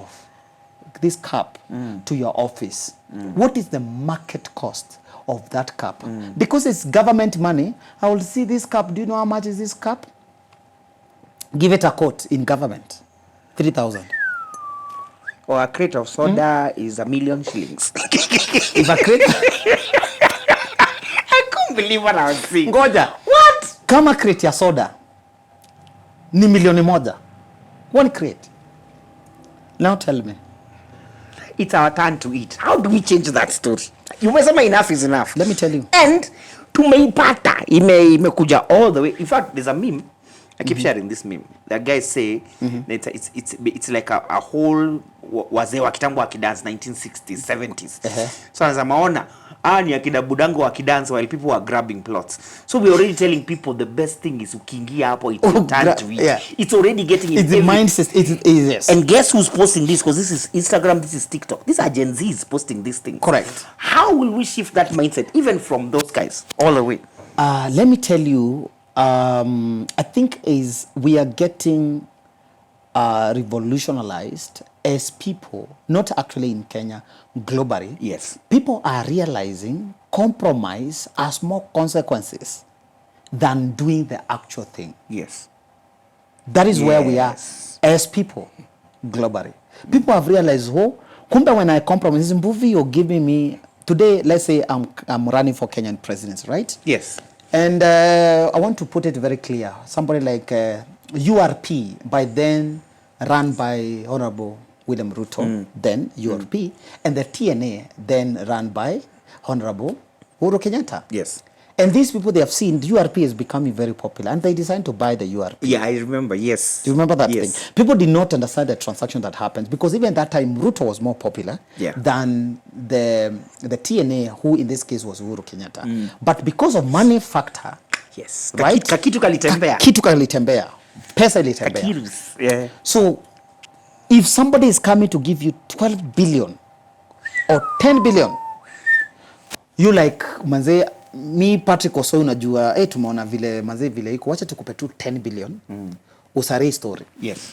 [SPEAKER 2] to your office. What is the market cost of that cup? Because it's government money, I will see this cup. Do you know how much is this cup? Give it a quote in government, 3,000.
[SPEAKER 1] Or a crate of soda is 1 million shillings.
[SPEAKER 2] If a crate...
[SPEAKER 1] I couldn't believe what I was seeing.
[SPEAKER 2] Ngoja.
[SPEAKER 1] What?
[SPEAKER 2] Kama crate ya soda ni milioni moja. One crate. Now tell me.
[SPEAKER 1] It's our turn to eat. How do we change that story? You mesema enough is enough.
[SPEAKER 2] Let me tell you.
[SPEAKER 1] And tumeipata. Imekuja all the way. In fact, there's a meme. I keep sharing this meme. The guys say it's like a whole wazee wa kitambo wa kidance 1960s, 70s. So as maona ni akina budango wa kidance while people were grabbing plots. So we're already telling people the best thing is ukiingia hapo it's your turn to eat. Yeah. It's already getting in.
[SPEAKER 2] It's the mindset. Yes.
[SPEAKER 1] And guess who's posting this? Because this is Instagram, this is TikTok. These are Gen Zs posting these things.
[SPEAKER 2] Correct.
[SPEAKER 1] How will we shift that mindset even from those guys all the way?
[SPEAKER 2] Let me tell you, I think we are getting revolutionized as people, not actually in Kenya, globally.
[SPEAKER 1] Yes.
[SPEAKER 2] People are realizing compromise has more consequences than doing the actual thing.
[SPEAKER 1] Yes.
[SPEAKER 2] That is where we are as people globally. People have realized, Kumbe when I compromise, Mbuvi, you're giving me today. Let's say I'm running for Kenyan presidency, right?
[SPEAKER 1] Yes.
[SPEAKER 2] And I want to put it very clear. Somebody like URP, by then run by Honorable William Ruto, then URP, and the TNA, then run by Honorable Uhuru Kenyatta.
[SPEAKER 1] Yes.
[SPEAKER 2] And these people, they have seen URP is becoming very popular, and they decided to buy the URP.
[SPEAKER 1] Yeah, I remember, yes.
[SPEAKER 2] Do you remember that
[SPEAKER 1] Yes.
[SPEAKER 2] thing? People did not understand the transaction that happened, because even that time, Ruto was more popular than the TNA, who in this case was Uhuru Kenyatta. But because of money factor,
[SPEAKER 1] Yes.
[SPEAKER 2] right?
[SPEAKER 1] Kakitu kalitembea.
[SPEAKER 2] Kitu kalitembea. Pesa ilitembea.
[SPEAKER 1] Kakirus. Yeah.
[SPEAKER 2] So, if somebody is coming to give you 12 billion or 10 billion, you like, manze, me Patrick Osoi unajua, tumeona vile manze vile iko, wacha tukupe tu 10 billion, usare story.
[SPEAKER 1] Yes.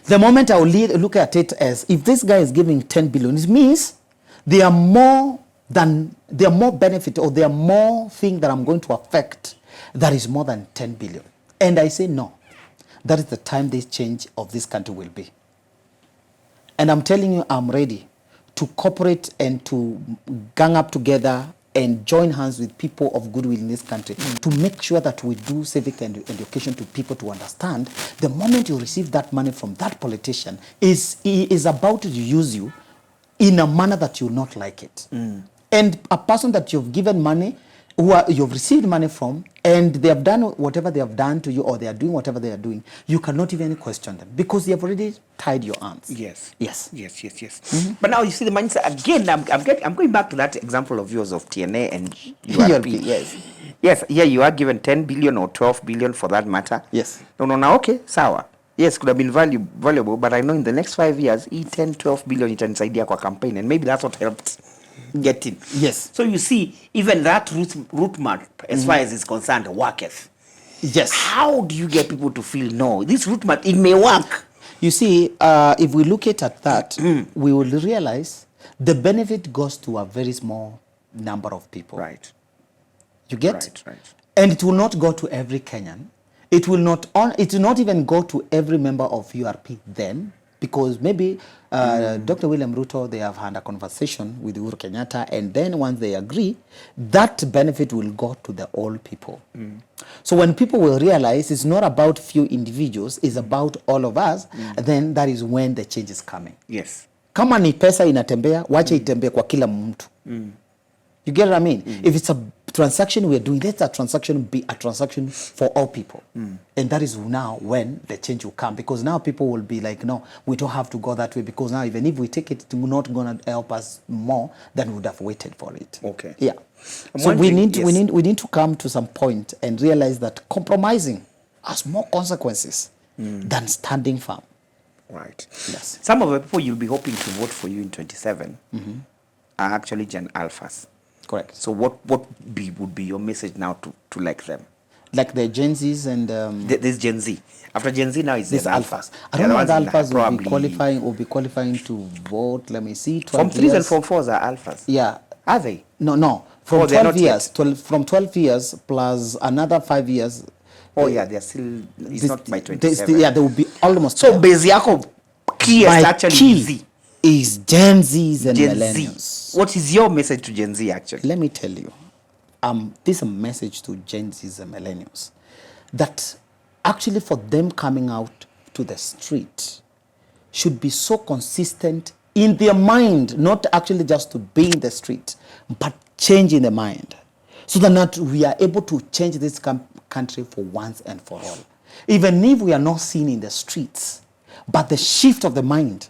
[SPEAKER 2] The moment I will look at it as, if this guy is giving 10 billion, it means there are more benefit, or there are more things that I'm going to affect that is more than 10 billion. And I say no. That is the time this change of this country will be. And I'm telling you, I'm ready to cooperate and to gang up together and join hands with people of goodwill in this country to make sure that we do civic and education to people to understand the moment you receive that money from that politician he is about to use you in a manner that you will not like it. And a person that you've given money, you've received money from, and they have done whatever they have done to you, or they are doing whatever they are doing, you cannot even question them, because they have already tied your hands.
[SPEAKER 1] Yes.
[SPEAKER 2] Yes.
[SPEAKER 1] Yes, yes, yes. But now you see the mindset again. I'm going back to that example of yours of TNA and URP.
[SPEAKER 2] Yes.
[SPEAKER 1] Yes, yeah, you are given 10 billion or 12 billion for that matter.
[SPEAKER 2] Yes.
[SPEAKER 1] No, okay, sawa. Yes, could have been valuable, but I know in the next 5 years, 10, 12 billion itanisaidia kwa campaign, and maybe that's what helped get in.
[SPEAKER 2] Yes.
[SPEAKER 1] So you see, even that route map, as far as is concerned, worketh.
[SPEAKER 2] Yes.
[SPEAKER 1] How do you get people to feel, no, this route map, it may work?
[SPEAKER 2] You see, if we look at that, we will realize the benefit goes to a very small number of people.
[SPEAKER 1] Right.
[SPEAKER 2] You get?
[SPEAKER 1] Right.
[SPEAKER 2] And it will not go to every Kenyan. It will not even go to every member of URP then, because maybe Dr. William Ruto, they have had a conversation with Uhuru Kenyatta, and then once they agree, that benefit will go to the all people. So when people will realize it's not about few individuals, it's about all of us, then that is when the change is coming.
[SPEAKER 1] Yes.
[SPEAKER 2] Kama ni pesa inatembea, wacha itembee kwa kila mtu. You get what I mean? If it's a transaction we are doing, let that transaction be a transaction for all people. And that is now when the change will come, because now people will be like, no, we don't have to go that way, because now even if we take it, it's not going to help us more than we would have waited for it.
[SPEAKER 1] Okay.
[SPEAKER 2] Yeah. So we need to come to some point and realize that compromising has more consequences than standing firm.
[SPEAKER 1] Right.
[SPEAKER 2] Yes.
[SPEAKER 1] Some of the people you'll be hoping to vote for you in 27 are actually Gen Alphas.
[SPEAKER 2] Correct.
[SPEAKER 1] So what would be your message now to like them?
[SPEAKER 2] Like the Gen Zs and
[SPEAKER 1] This Gen Z. After Gen Z now is
[SPEAKER 2] this
[SPEAKER 1] the
[SPEAKER 2] alphas. I
[SPEAKER 1] The
[SPEAKER 2] don't know
[SPEAKER 1] other
[SPEAKER 2] if the
[SPEAKER 1] ones
[SPEAKER 2] alphas will be qualifying to vote. Let me see.
[SPEAKER 1] Form 3s and Form 4s are alphas.
[SPEAKER 2] Yeah.
[SPEAKER 1] Are they?
[SPEAKER 2] No. From
[SPEAKER 1] Oh, they're
[SPEAKER 2] 12
[SPEAKER 1] not
[SPEAKER 2] years. From 12 years plus another 5 years.
[SPEAKER 1] Oh yeah, they're still. It's not by 27.
[SPEAKER 2] They will be almost.
[SPEAKER 1] So base yako key is actually Z.
[SPEAKER 2] Is Gen Zs and
[SPEAKER 1] Gen
[SPEAKER 2] millennials.
[SPEAKER 1] Z. What is your message to Gen Z actually?
[SPEAKER 2] Let me tell you, this is a message to Gen Zs and millennials, that actually for them coming out to the street should be so consistent in their mind, not actually just to be in the street, but change in the mind, so that we are able to change this country for once and for all. Even if we are not seen in the streets, but the shift of the mind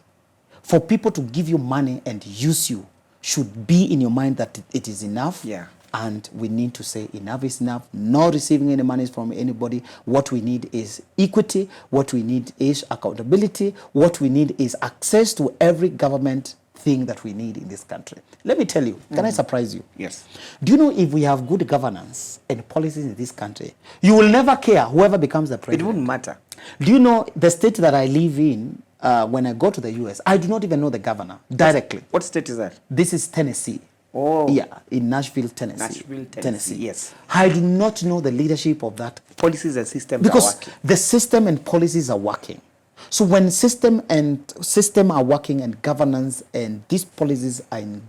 [SPEAKER 2] for people to give you money and use you should be in your mind, that it is enough.
[SPEAKER 1] Yeah.
[SPEAKER 2] And we need to say enough is enough, not receiving any money from anybody. What we need is equity. What we need is accountability. What we need is access to every government thing that we need in this country. Let me tell you, can I surprise you?
[SPEAKER 1] Yes.
[SPEAKER 2] Do you know, if we have good governance and policies in this country, you will never care whoever becomes the president.
[SPEAKER 1] It wouldn't matter.
[SPEAKER 2] Do you know the state that I live in, when I go to the US, I do not even know the governor directly.
[SPEAKER 1] What state is that?
[SPEAKER 2] This is Tennessee.
[SPEAKER 1] Oh.
[SPEAKER 2] Yeah, in Nashville, Tennessee.
[SPEAKER 1] Nashville, Tennessee. Yes.
[SPEAKER 2] I do not know the leadership of that.
[SPEAKER 1] Policies and systems
[SPEAKER 2] Because
[SPEAKER 1] are working.
[SPEAKER 2] the system and policies are working. So when system are working and governance and these policies are in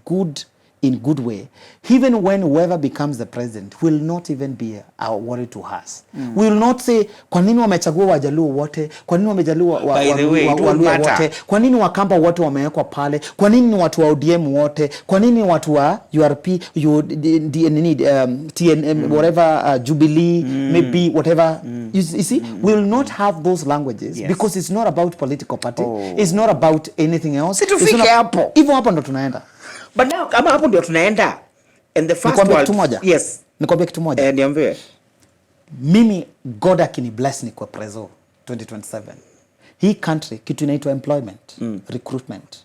[SPEAKER 2] good way, even when whoever becomes the president will not even be a worry to us. We will not say kwa nini wamechagua Wajaluo wote, kwa nini wamechagua Waluo wote, kwa nini Wakamba wote wamewekwa pale, kwa nini watu wa ODM wote, kwa nini watu wa URP, TNM, whatever, Jubilee, maybe whatever. You see, we will not have those languages because it's not about political party, it's not about anything else. Hivyo hapo ndo tunaenda.
[SPEAKER 1] But now, kama hapo ndio tunaenda. And the first world. Yes.
[SPEAKER 2] Nikwambia kitu moja.
[SPEAKER 1] Niambie.
[SPEAKER 2] Mimi God akini bless ni kwa prezo 2027. Hii country kitu inaitwa employment, recruitment.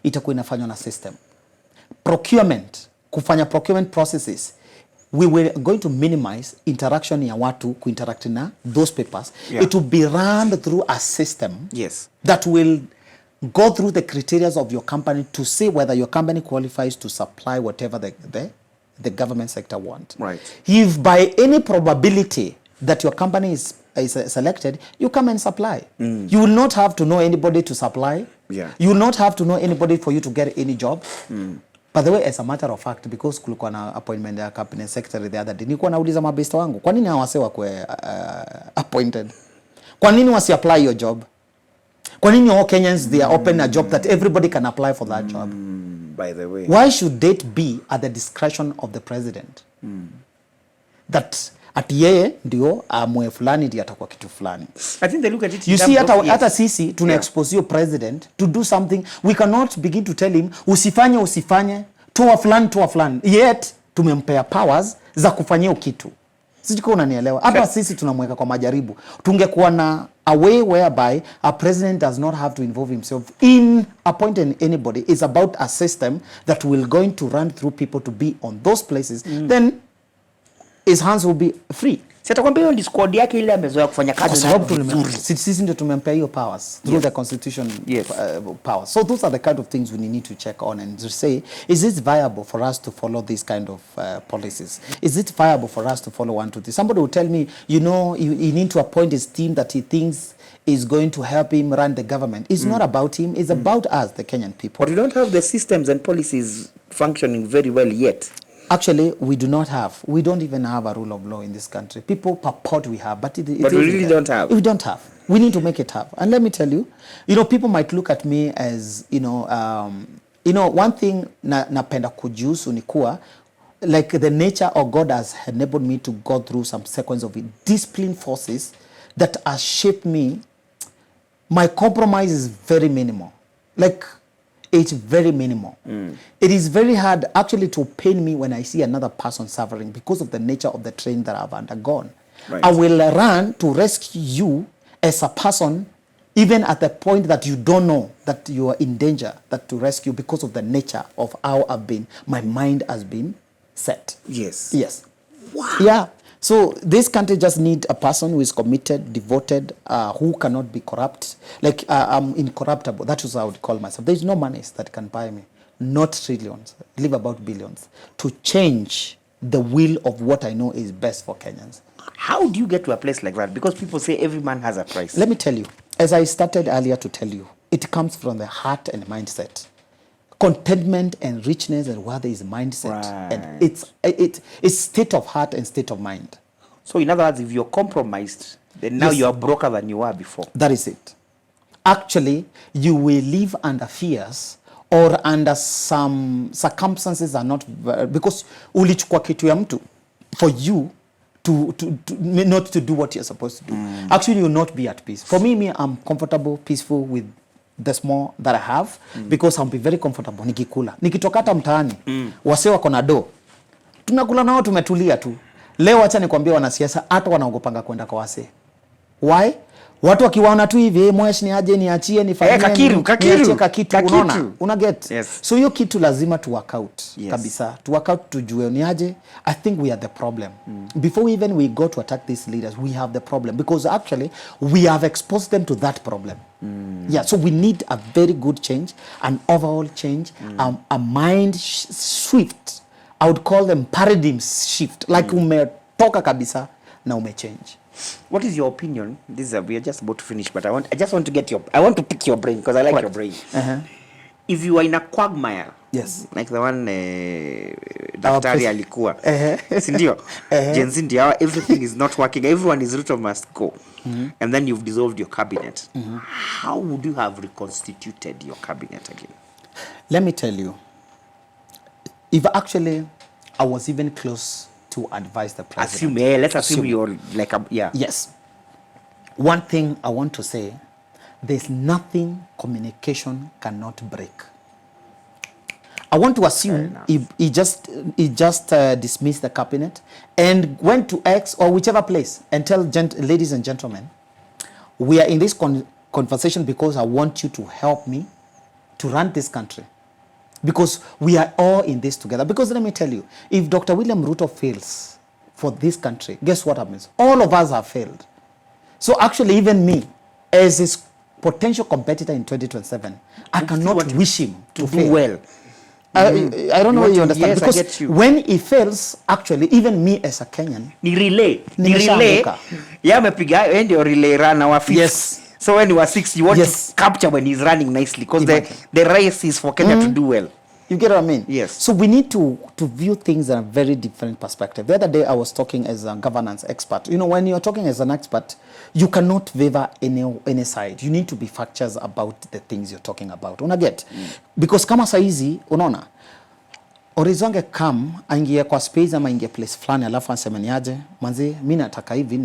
[SPEAKER 2] Itakuwa inafanywa na system. Procurement, kufanya procurement processes. We were going to minimize interaction ya watu kuinteract na those papers. It will be run through a system that will go through the criteria of your company to see whether your company qualifies to supply whatever the government sector want.
[SPEAKER 1] Right.
[SPEAKER 2] If by any probability that your company is selected, you come and supply. You will not have to know anybody to supply. You will not have to know anybody for you to get any job. By the way, as a matter of fact, because kulikuwa na appointment ya cabinet secretary the other day, nilikuwa nauliza mabesta wangu, kwa nini hawase wakwe appointed? Kwa nini wasi apply your job? Kwa nini all Kenyans, they are open a job that everybody can apply for that job?
[SPEAKER 1] By the way.
[SPEAKER 2] Why should it be at the discretion of the president? That at yeye ndio amwe fulani ndiye atakuwa kitu fulani.
[SPEAKER 1] I think they look at it.
[SPEAKER 2] You see, hata sisi tuna expose your president to do something. We cannot begin to tell him usifanye, toa fulani. Yet tumempea powers za kufanyia kitu. Sijui kama unanielewa. Hapa sisi tunamweka kwa majaribu. Tungekuwa na a way whereby a president does not have to involve himself in appointing anybody. It's about a system that will going to run through people to be on those places. Then his hands will be free.
[SPEAKER 1] Sitakwambia hiyo squad yake ile amezoea kufanya kazi
[SPEAKER 2] na sisi ndio tumempea hiyo powers through the constitution powers. So those are the kind of things we need to check on and to say, is it viable for us to follow these kind of policies? Is it viable for us to follow 1, 2, 3? Somebody will tell me, you know, you need to appoint his team that he thinks is going to help him run the government. It's not about him, it's about us, the Kenyan people.
[SPEAKER 1] But we don't have the systems and policies functioning very well yet.
[SPEAKER 2] Actually, we don't even have a rule of law in this country. People purport we have, but we
[SPEAKER 1] really don't have.
[SPEAKER 2] We don't have. We need to make it have. And let me tell you, people might look at me as, one thing napenda kujusu ni kuwa, like the nature of God has enabled me to go through some sequence of discipline forces that has shaped me. My compromise is very minimal. Like, it's very minimal. It is very hard actually to pain me when I see another person suffering because of the nature of the training that I've undergone.
[SPEAKER 1] Right.
[SPEAKER 2] I will run to rescue you as a person, even at the point that you don't know that you are in danger, that to rescue because of the nature of how my mind has been set.
[SPEAKER 1] Yes.
[SPEAKER 2] Wow. Yeah. So this country just need a person who is committed, devoted, who cannot be corrupt. Like I'm incorruptible. That is how I would call myself. There is no money that can buy me, not trillions, live about billions, to change the will of what I know is best for Kenyans.
[SPEAKER 1] How do you get to a place like that? Because people say every man has a price.
[SPEAKER 2] Let me tell you, as I started earlier to tell you, it comes from the heart and mindset. Contentment and richness and wealth is mindset.
[SPEAKER 1] Right.
[SPEAKER 2] And it's state of heart and state of mind.
[SPEAKER 1] So in other words, if you're compromised, then now you are broker than you were before.
[SPEAKER 2] That is it. Actually, you will live under fears or under some circumstances are not, because ulichukua kitu ya mtu for you to not to do what you're supposed to do. Actually, you will not be at peace. For me, I'm comfortable, peaceful with the small that I have, because I'll be very comfortable nikikula. Nikitoka hata mtaani, wase wako na do. Tunakula nao tumetulia tu. Leo acha nikwambie wanasiasa hata wanaogopanga kwenda kwa wase. Why? Watu wakiwaona tu hivi, mwesh ni aje niachie nifanye kakitu unaona? Una get.
[SPEAKER 1] Yes.
[SPEAKER 2] So hiyo kitu lazima to work out kabisa. To work out tujue ni aje. I think we are the problem. Before we go to attack these leaders, we have the problem because actually we have exposed them to that problem. Yeah, so we need a very good change, an overall change, a mind shift. I would call them paradigm shift. Like umetoka kabisa na umechange.
[SPEAKER 1] What is your opinion? We are just about to finish, but I just want to pick your brain because I like your brain. If you are in a quagmire,
[SPEAKER 2] yes,
[SPEAKER 1] like the one daktari alikuwa, sindio? Gen Z ndio, everything is not working, everyone is Ruto must go, and then you've dissolved your cabinet. How would you have reconstituted your cabinet again?
[SPEAKER 2] Let me tell you, if actually I was even close to advise the president.
[SPEAKER 1] Let's assume you're like
[SPEAKER 2] Yes. One thing I want to say, there's nothing communication cannot break. I want to assume he just dismissed the cabinet and went to X or whichever place and tell ladies and gentlemen, we are in this conversation because I want you to help me to run this country. Because we are all in this together. Because let me tell you, if Dr. William Ruto fails for this country, guess what happens? All of us have failed. So actually, even me, as his potential competitor in 2027, I cannot wish him to
[SPEAKER 1] do well.
[SPEAKER 2] I don't know what you understand.
[SPEAKER 1] Yes,
[SPEAKER 2] because
[SPEAKER 1] I get you.
[SPEAKER 2] When he fails, actually, even me as a Kenyan,
[SPEAKER 1] ni relay. Yeah, mepiga ndio relay runner wa 5th.
[SPEAKER 2] Yes.
[SPEAKER 1] So when he was 6, you want to capture when he's running nicely because the race is for Kenya to do well.
[SPEAKER 2] You get what I mean?
[SPEAKER 1] Yes.
[SPEAKER 2] So we need to view things in a very different perspective. The other day I was talking as a governance expert. You know, when you're talking as an expert, you cannot favor any side. You need to be factuals about the things you're talking about. Unaget? Because kama saizi, unaona, Orizonge aingie kwa space ama aingie place fulani alafu anseme niaje, manzi mimi nataka hivi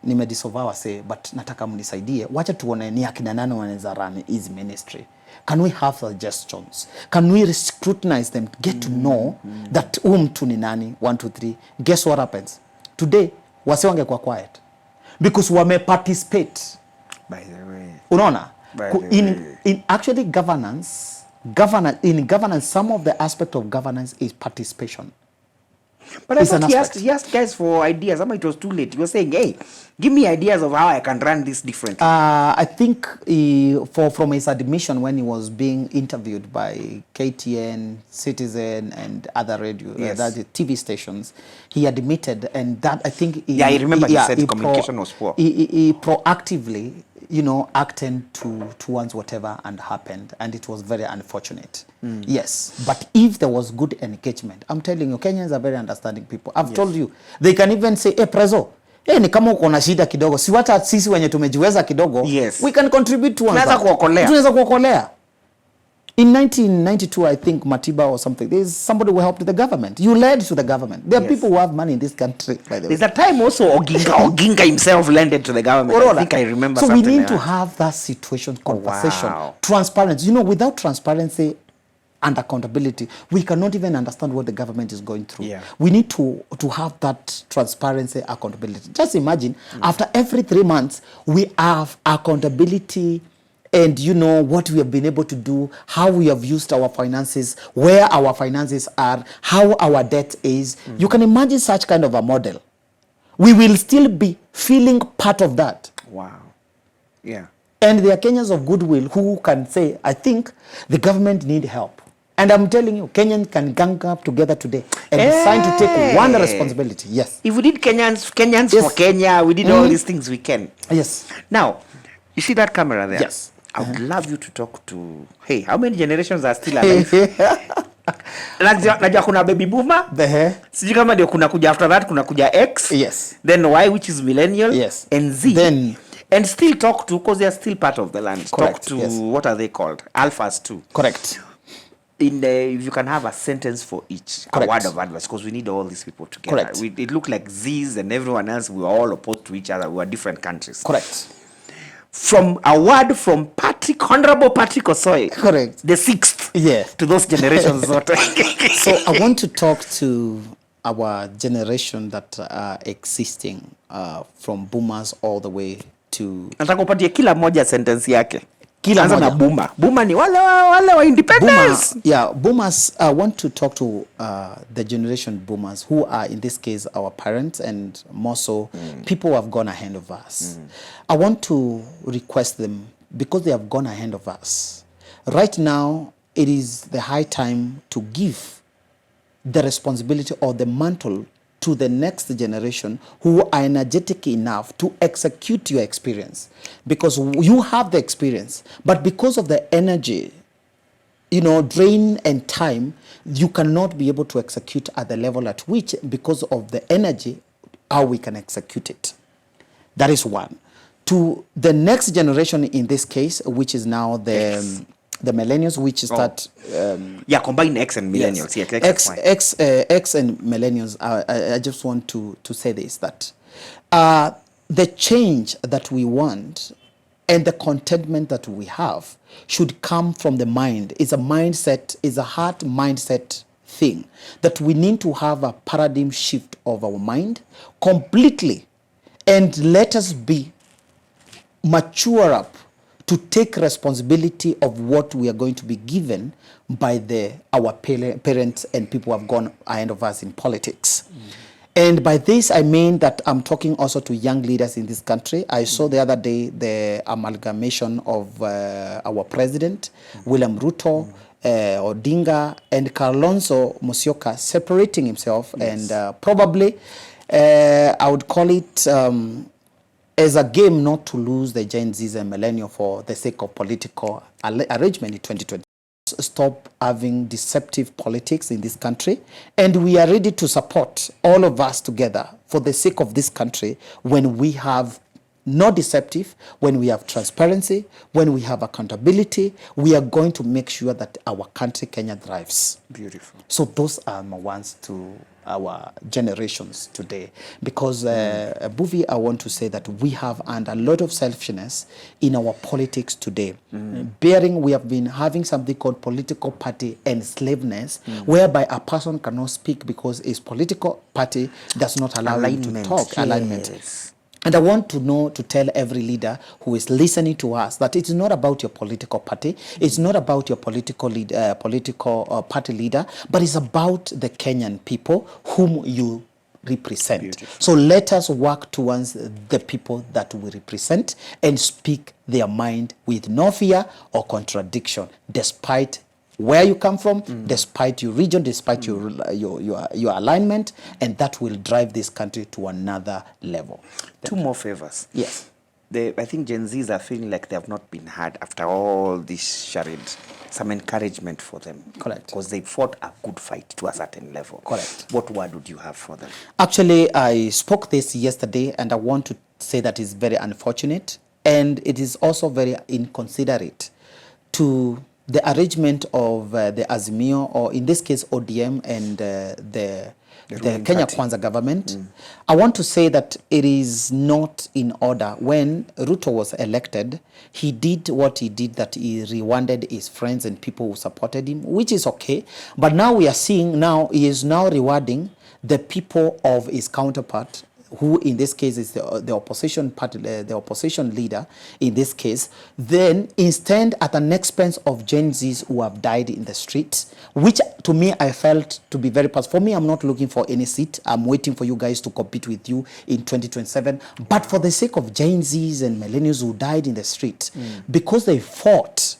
[SPEAKER 2] nimedissolve wase but nataka mnisaidie. Wacha tuone ni akina nani wanaweza run his ministry. Can we have suggestions? Can we scrutinize them? Get to know that mtu ni nani? 1, 2, 3. Guess what happens? Today, wase wangekuwa quiet. Because wame participate.
[SPEAKER 1] By the way.
[SPEAKER 2] Unaona? In actually governance, some of the aspect of governance is participation.
[SPEAKER 1] But I thought he asked guys for ideas. It was too late. He was saying, hey, give me ideas of how I can run this differently. I
[SPEAKER 2] think from his admission when he was being interviewed by KTN, Citizen, and other radio, TV stations, he admitted, and that I think...
[SPEAKER 1] I remember he said communication was poor.
[SPEAKER 2] He proactively, acted towards whatever and happened, and it was very unfortunate. Yes, but if there was good engagement, I'm telling you, Kenyans are very understanding people. I've told you, they can even say, hey, Prezo, ni kama uko na shida kidogo, si hata sisi wenye tumejiweza kidogo, we can contribute to tunaweza kuokolea. In 1992, I think Matiba or something, there's somebody who helped the government. You led to the government. There are people who have money in this country, by the way.
[SPEAKER 1] There's a time also Oginga himself lended to the government. I think I remember something.
[SPEAKER 2] So we need to have that situation, conversation, transparency. Without transparency and accountability, we cannot even understand what the government is going through. We need to have that transparency, accountability. Just imagine, after every 3 months, we have accountability and what we have been able to do, how we have used our finances, where our finances are, how our debt is. You can imagine such kind of a model. We will still be feeling part of that.
[SPEAKER 1] Wow. Yeah.
[SPEAKER 2] And there are Kenyans of goodwill who can say, I think the government need help. And I'm telling you, Kenyans can gang up together today and decide to take one responsibility. Yes.
[SPEAKER 1] If we did Kenyans for Kenya, we did all these things we can.
[SPEAKER 2] Yes.
[SPEAKER 1] Now, you see that camera there?
[SPEAKER 2] Yes.
[SPEAKER 1] I would love you to talk to, hey, how many generations are still alive? Najua kuna baby boomer. Sijui kama ndio kuna kuja after that, kuna kuja X.
[SPEAKER 2] Yes.
[SPEAKER 1] Then Y, which is millennial.
[SPEAKER 2] Yes.
[SPEAKER 1] And Z.
[SPEAKER 2] Then.
[SPEAKER 1] And still talk to, because they are still part of the land.
[SPEAKER 2] Correct.
[SPEAKER 1] Talk to, what are they called? Alphas too.
[SPEAKER 2] Correct.
[SPEAKER 1] If you can have a sentence for each,
[SPEAKER 2] Correct.
[SPEAKER 1] a word of advice, because we need all these people together.
[SPEAKER 2] Correct.
[SPEAKER 1] It looked like Z's and everyone else, we were all opposed to each other. We were different countries.
[SPEAKER 2] Correct.
[SPEAKER 1] From a word from Honorable Patrick Osoi.
[SPEAKER 2] Correct.
[SPEAKER 1] The 6th.
[SPEAKER 2] Yeah.
[SPEAKER 1] To those generations.
[SPEAKER 2] So I want to talk to our generation that are existing from boomers all the way to...
[SPEAKER 1] Nataka upatie kila moja sentence yake.
[SPEAKER 2] Kila moja.
[SPEAKER 1] Na boomer. Boomer ni wale wa independence.
[SPEAKER 2] Boomers, I want to talk to the generation boomers who are, in this case, our parents and more so people who have gone ahead of us. I want to request them, because they have gone ahead of us. Right now, it is the high time to give the responsibility or the mantle to the next generation who are energetic enough to execute your experience. Because you have the experience, but because of the energy, drain and time, you cannot be able to execute at the level at which, because of the energy, how we can execute it. That is one. To the next generation in this case, which is now the millennials, which start...
[SPEAKER 1] combine X and millennials.
[SPEAKER 2] Yes, X and millennials. I just want to say this, that the change that we want and the contentment that we have should come from the mind. It's a mindset, it's a heart mindset thing, that we need to have a paradigm shift of our mind completely, and let us be mature up to take responsibility of what we are going to be given by our parents and people who have gone ahead of us in politics. And by this, I mean that I'm talking also to young leaders in this country. I saw the other day the amalgamation of our president, William Ruto, Odinga, and Kalonzo Musyoka separating himself. Yes. And probably, I would call it as a game not to lose the Gen Zs and millennial for the sake of political arrangement in 2020. Stop having deceptive politics in this country, and we are ready to support all of us together for the sake of this country when we have not deceptive, when we have transparency, when we have accountability. We are going to make sure that our country, Kenya, thrives.
[SPEAKER 1] Beautiful.
[SPEAKER 2] So those are my ones to our generations today, because Mbuvi, I want to say that we have earned a lot of selfishness in our politics today. We have been having something called political party enslavedness, whereby a person cannot speak because his political party does not allow him to talk.
[SPEAKER 1] Yes.
[SPEAKER 2] Alignment. And I want to tell every leader who is listening to us that it's not about your political party, it's not about your political party leader, but it's about the Kenyan people whom you represent. Beautiful. So let us work towards the people that we represent and speak their mind with no fear or contradiction, despite where you come from, despite your region, despite your alignment, and that will drive this country to another level.
[SPEAKER 1] Two more favors.
[SPEAKER 2] Yes.
[SPEAKER 1] I think Gen Zs are feeling like they have not been heard after all this charade. Some encouragement for them.
[SPEAKER 2] Correct.
[SPEAKER 1] Because they fought a good fight to a certain level.
[SPEAKER 2] Correct.
[SPEAKER 1] What word would you have for them?
[SPEAKER 2] Actually, I spoke this yesterday, and I want to say that it's very unfortunate, and it is also very inconsiderate to the arrangement of the Azimio, or in this case ODM, and the Kenya Kwanza government. I want to say that it is not in order. When Ruto was elected, he did what he did, that he rewarded his friends and people who supported him, which is okay. But now we are seeing, now he is now rewarding the people of his counterpart, who in this case is the opposition party, the opposition leader in this case, then instead at an expense of Gen Zs who have died in the streets, which to me I felt to be very personal. For me, I'm not looking for any seat. I'm waiting for you guys to compete with you in 2027. But for the sake of Gen Zs and millennials who died in the street, because they fought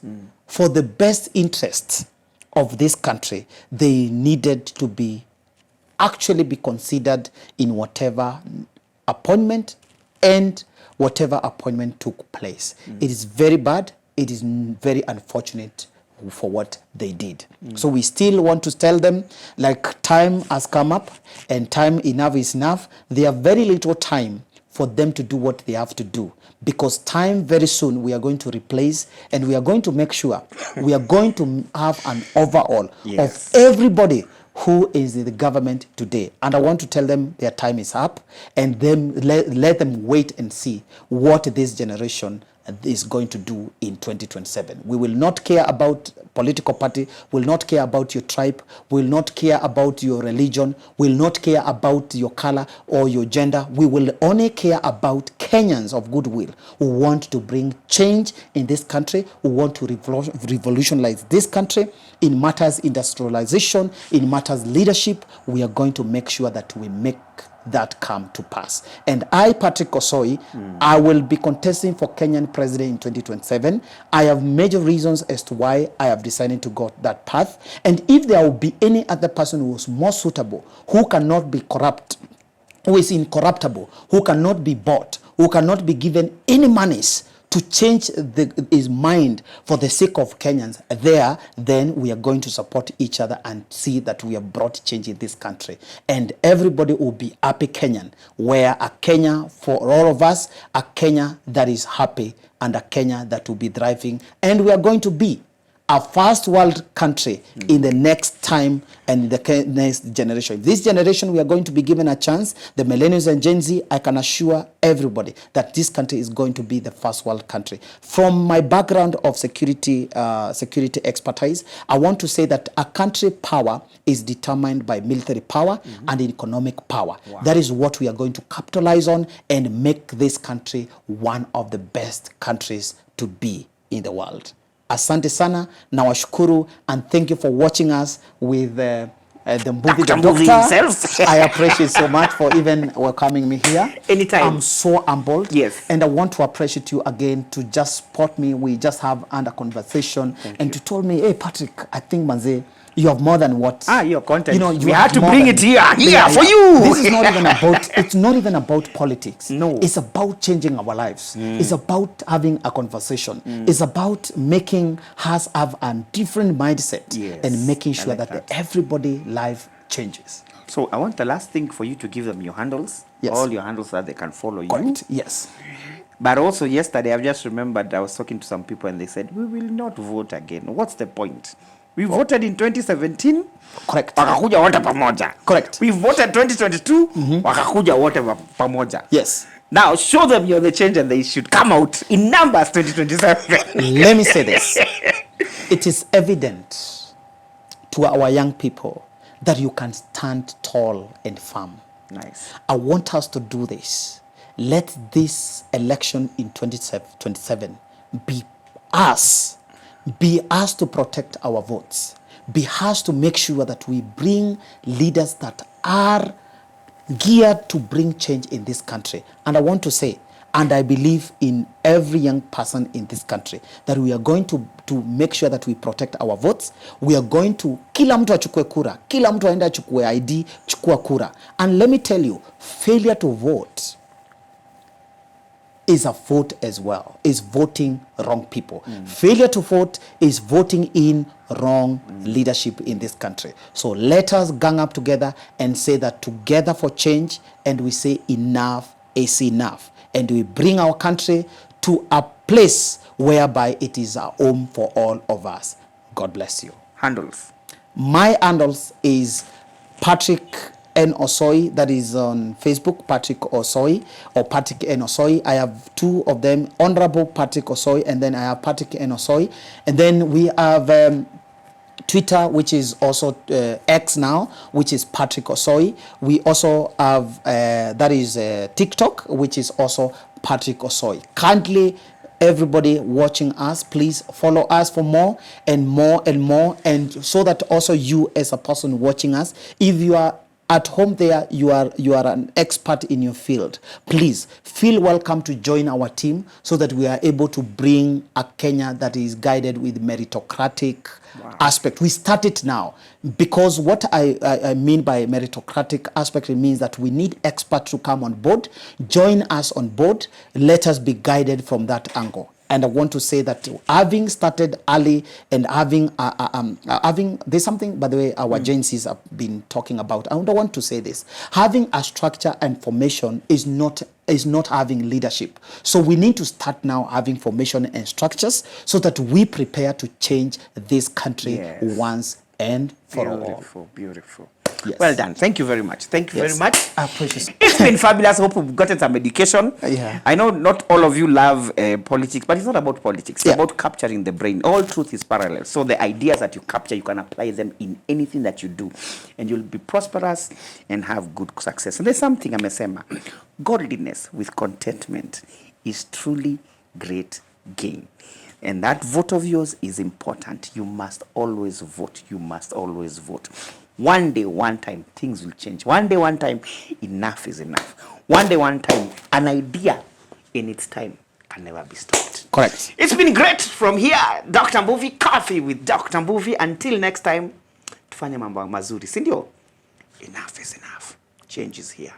[SPEAKER 2] for the best interests of this country, they needed to be actually be considered in whatever appointment and whatever appointment took place. It is very bad. It is very unfortunate for what they did. So we still want to tell them, like, time has come up and time enough is enough. They have very little time for them to do what they have to do, because time very soon we are going to replace, and we are going to make sure we are going to have an overhaul of everybody who is in the government today. And I want to tell them their time is up, and then let them wait and see what this generation is going to do in 2027. We will not care about political party, will not care about your tribe, will not care about your religion, will not care about your color or your gender. We will only care about Kenyans of goodwill who want to bring change in this country, who want to revolutionize this country in matters industrialization, in matters leadership. We are going to make sure that we make that come to pass. And I, Patrick Osoi, I will be contesting for Kenyan president in 2027. I have major reasons as to why I have decided to go that path. And if there will be any other person who is more suitable, who cannot be who is incorruptible, who cannot be bought, who cannot be given any monies to change his mind for the sake of Kenyans, then we are going to support each other and see that we have brought change in this country. And everybody will be happy Kenyan, where a Kenya for all of us, a Kenya that is happy and a Kenya that will be thriving. And we are going to be a first world country in the next time and the next generation. This generation, we are going to be given a chance. The millennials and Gen Z, I can assure everybody that this country is going to be the first world country. From my background of security expertise, I want to say that a country power is determined by military power and economic power. Wow. That is what we are going to capitalize on and make this country one of the best countries to be in the world. Asante sana, nawashukuru, and thank you for watching us with the Mbuvi, the doctor. I appreciate so much for even welcoming me here.
[SPEAKER 1] Anytime.
[SPEAKER 2] I'm so humbled.
[SPEAKER 1] Yes.
[SPEAKER 2] And I want to appreciate you again to just support me. We just have under conversation. And you told me, hey, Patrick, I think, Manze, you have more than what.
[SPEAKER 1] Your content.
[SPEAKER 2] You know,
[SPEAKER 1] we had to bring it here for you.
[SPEAKER 2] This is not even about, it's not even about politics.
[SPEAKER 1] No.
[SPEAKER 2] It's about changing our lives. It's about having a conversation. It's about making us have a different mindset and making sure that everybody life changes.
[SPEAKER 1] So I want the last thing for you to give them your handles.
[SPEAKER 2] Yes.
[SPEAKER 1] All your handles that they can follow you.
[SPEAKER 2] Correct. Yes.
[SPEAKER 1] But also yesterday, I've just remembered I was talking to some people and they said, we will not vote again. What's the point? We voted in 2017.
[SPEAKER 2] Correct.
[SPEAKER 1] Wakakuja wote pamoja.
[SPEAKER 2] Correct.
[SPEAKER 1] We voted 2022. Wakakuja wote pamoja.
[SPEAKER 2] Yes.
[SPEAKER 1] Now show them you're the change and they should come out in numbers 2027.
[SPEAKER 2] Let me say this. It is evident to our young people that you can stand tall and firm.
[SPEAKER 1] Nice.
[SPEAKER 2] I want us to do this. Let this election in 2027 be us. Be asked to protect our votes. Be asked to make sure that we bring leaders that are geared to bring change in this country. And I want to say, and I believe in every young person in this country, that we are going to make sure that we protect our votes. We are going to, kila mtu achukue kura, kila mtu aenda achukue ID, chukua kura. And let me tell you, failure to vote is a vote as well, is voting wrong people. Failure to vote is voting in wrong leadership in this country. So let us gang up together and say that together for change, and we say enough is enough. And we bring our country to a place whereby it is a home for all of us. God bless you.
[SPEAKER 1] Handles.
[SPEAKER 2] My handles is Patrick N. Osoi, that is on Facebook, Patrick Osoi or Patrick N. Osoi. I have two of them, Honorable Patrick Osoi, and then I have Patrick N. Osoi. And then we have Twitter, which is also X now, which is Patrick Osoi. We also have, that is TikTok, which is also Patrick Osoi. Kindly, everybody watching us, please follow us for more and more and more. And so that also you as a person watching us, if you are at home there, you are an expert in your field, please feel welcome to join our team so that we are able to bring a Kenya that is guided with meritocratic aspect. We start it now because what I mean by meritocratic aspect, it means that we need experts to come on board, join us on board, let us be guided from that angle. And I want to say that having started early and having there's something, by the way, our agencies have been talking about. I want to say this. Having a structure and formation is not having leadership. So we need to start now having formation and structures so that we prepare to change this country once and for all.
[SPEAKER 1] Beautiful, beautiful.
[SPEAKER 2] Yes.
[SPEAKER 1] Well done. Thank you very much. Thank you very much.
[SPEAKER 2] I appreciate it.
[SPEAKER 1] It's been fabulous. I hope we've gotten some education.
[SPEAKER 2] Yeah.
[SPEAKER 1] I know not all of you love politics, but it's not about politics. It's about capturing the brain. All truth is parallel. So the ideas that you capture, you can apply them in anything that you do. And you'll be prosperous and have good success. And there's something amesema. Godliness with contentment is truly great gain. And that vote of yours is important. You must always vote. You must always vote. One day, one time, things will change. One day, one time, enough is enough. One day, one time, an idea in its time can never be stopped.
[SPEAKER 2] Correct.
[SPEAKER 1] It's been great from here. Dr. Mbuvi, coffee with Dr. Mbuvi. Until next time, tufanye mambo mazuri. Sindio? Enough is enough. Change is here.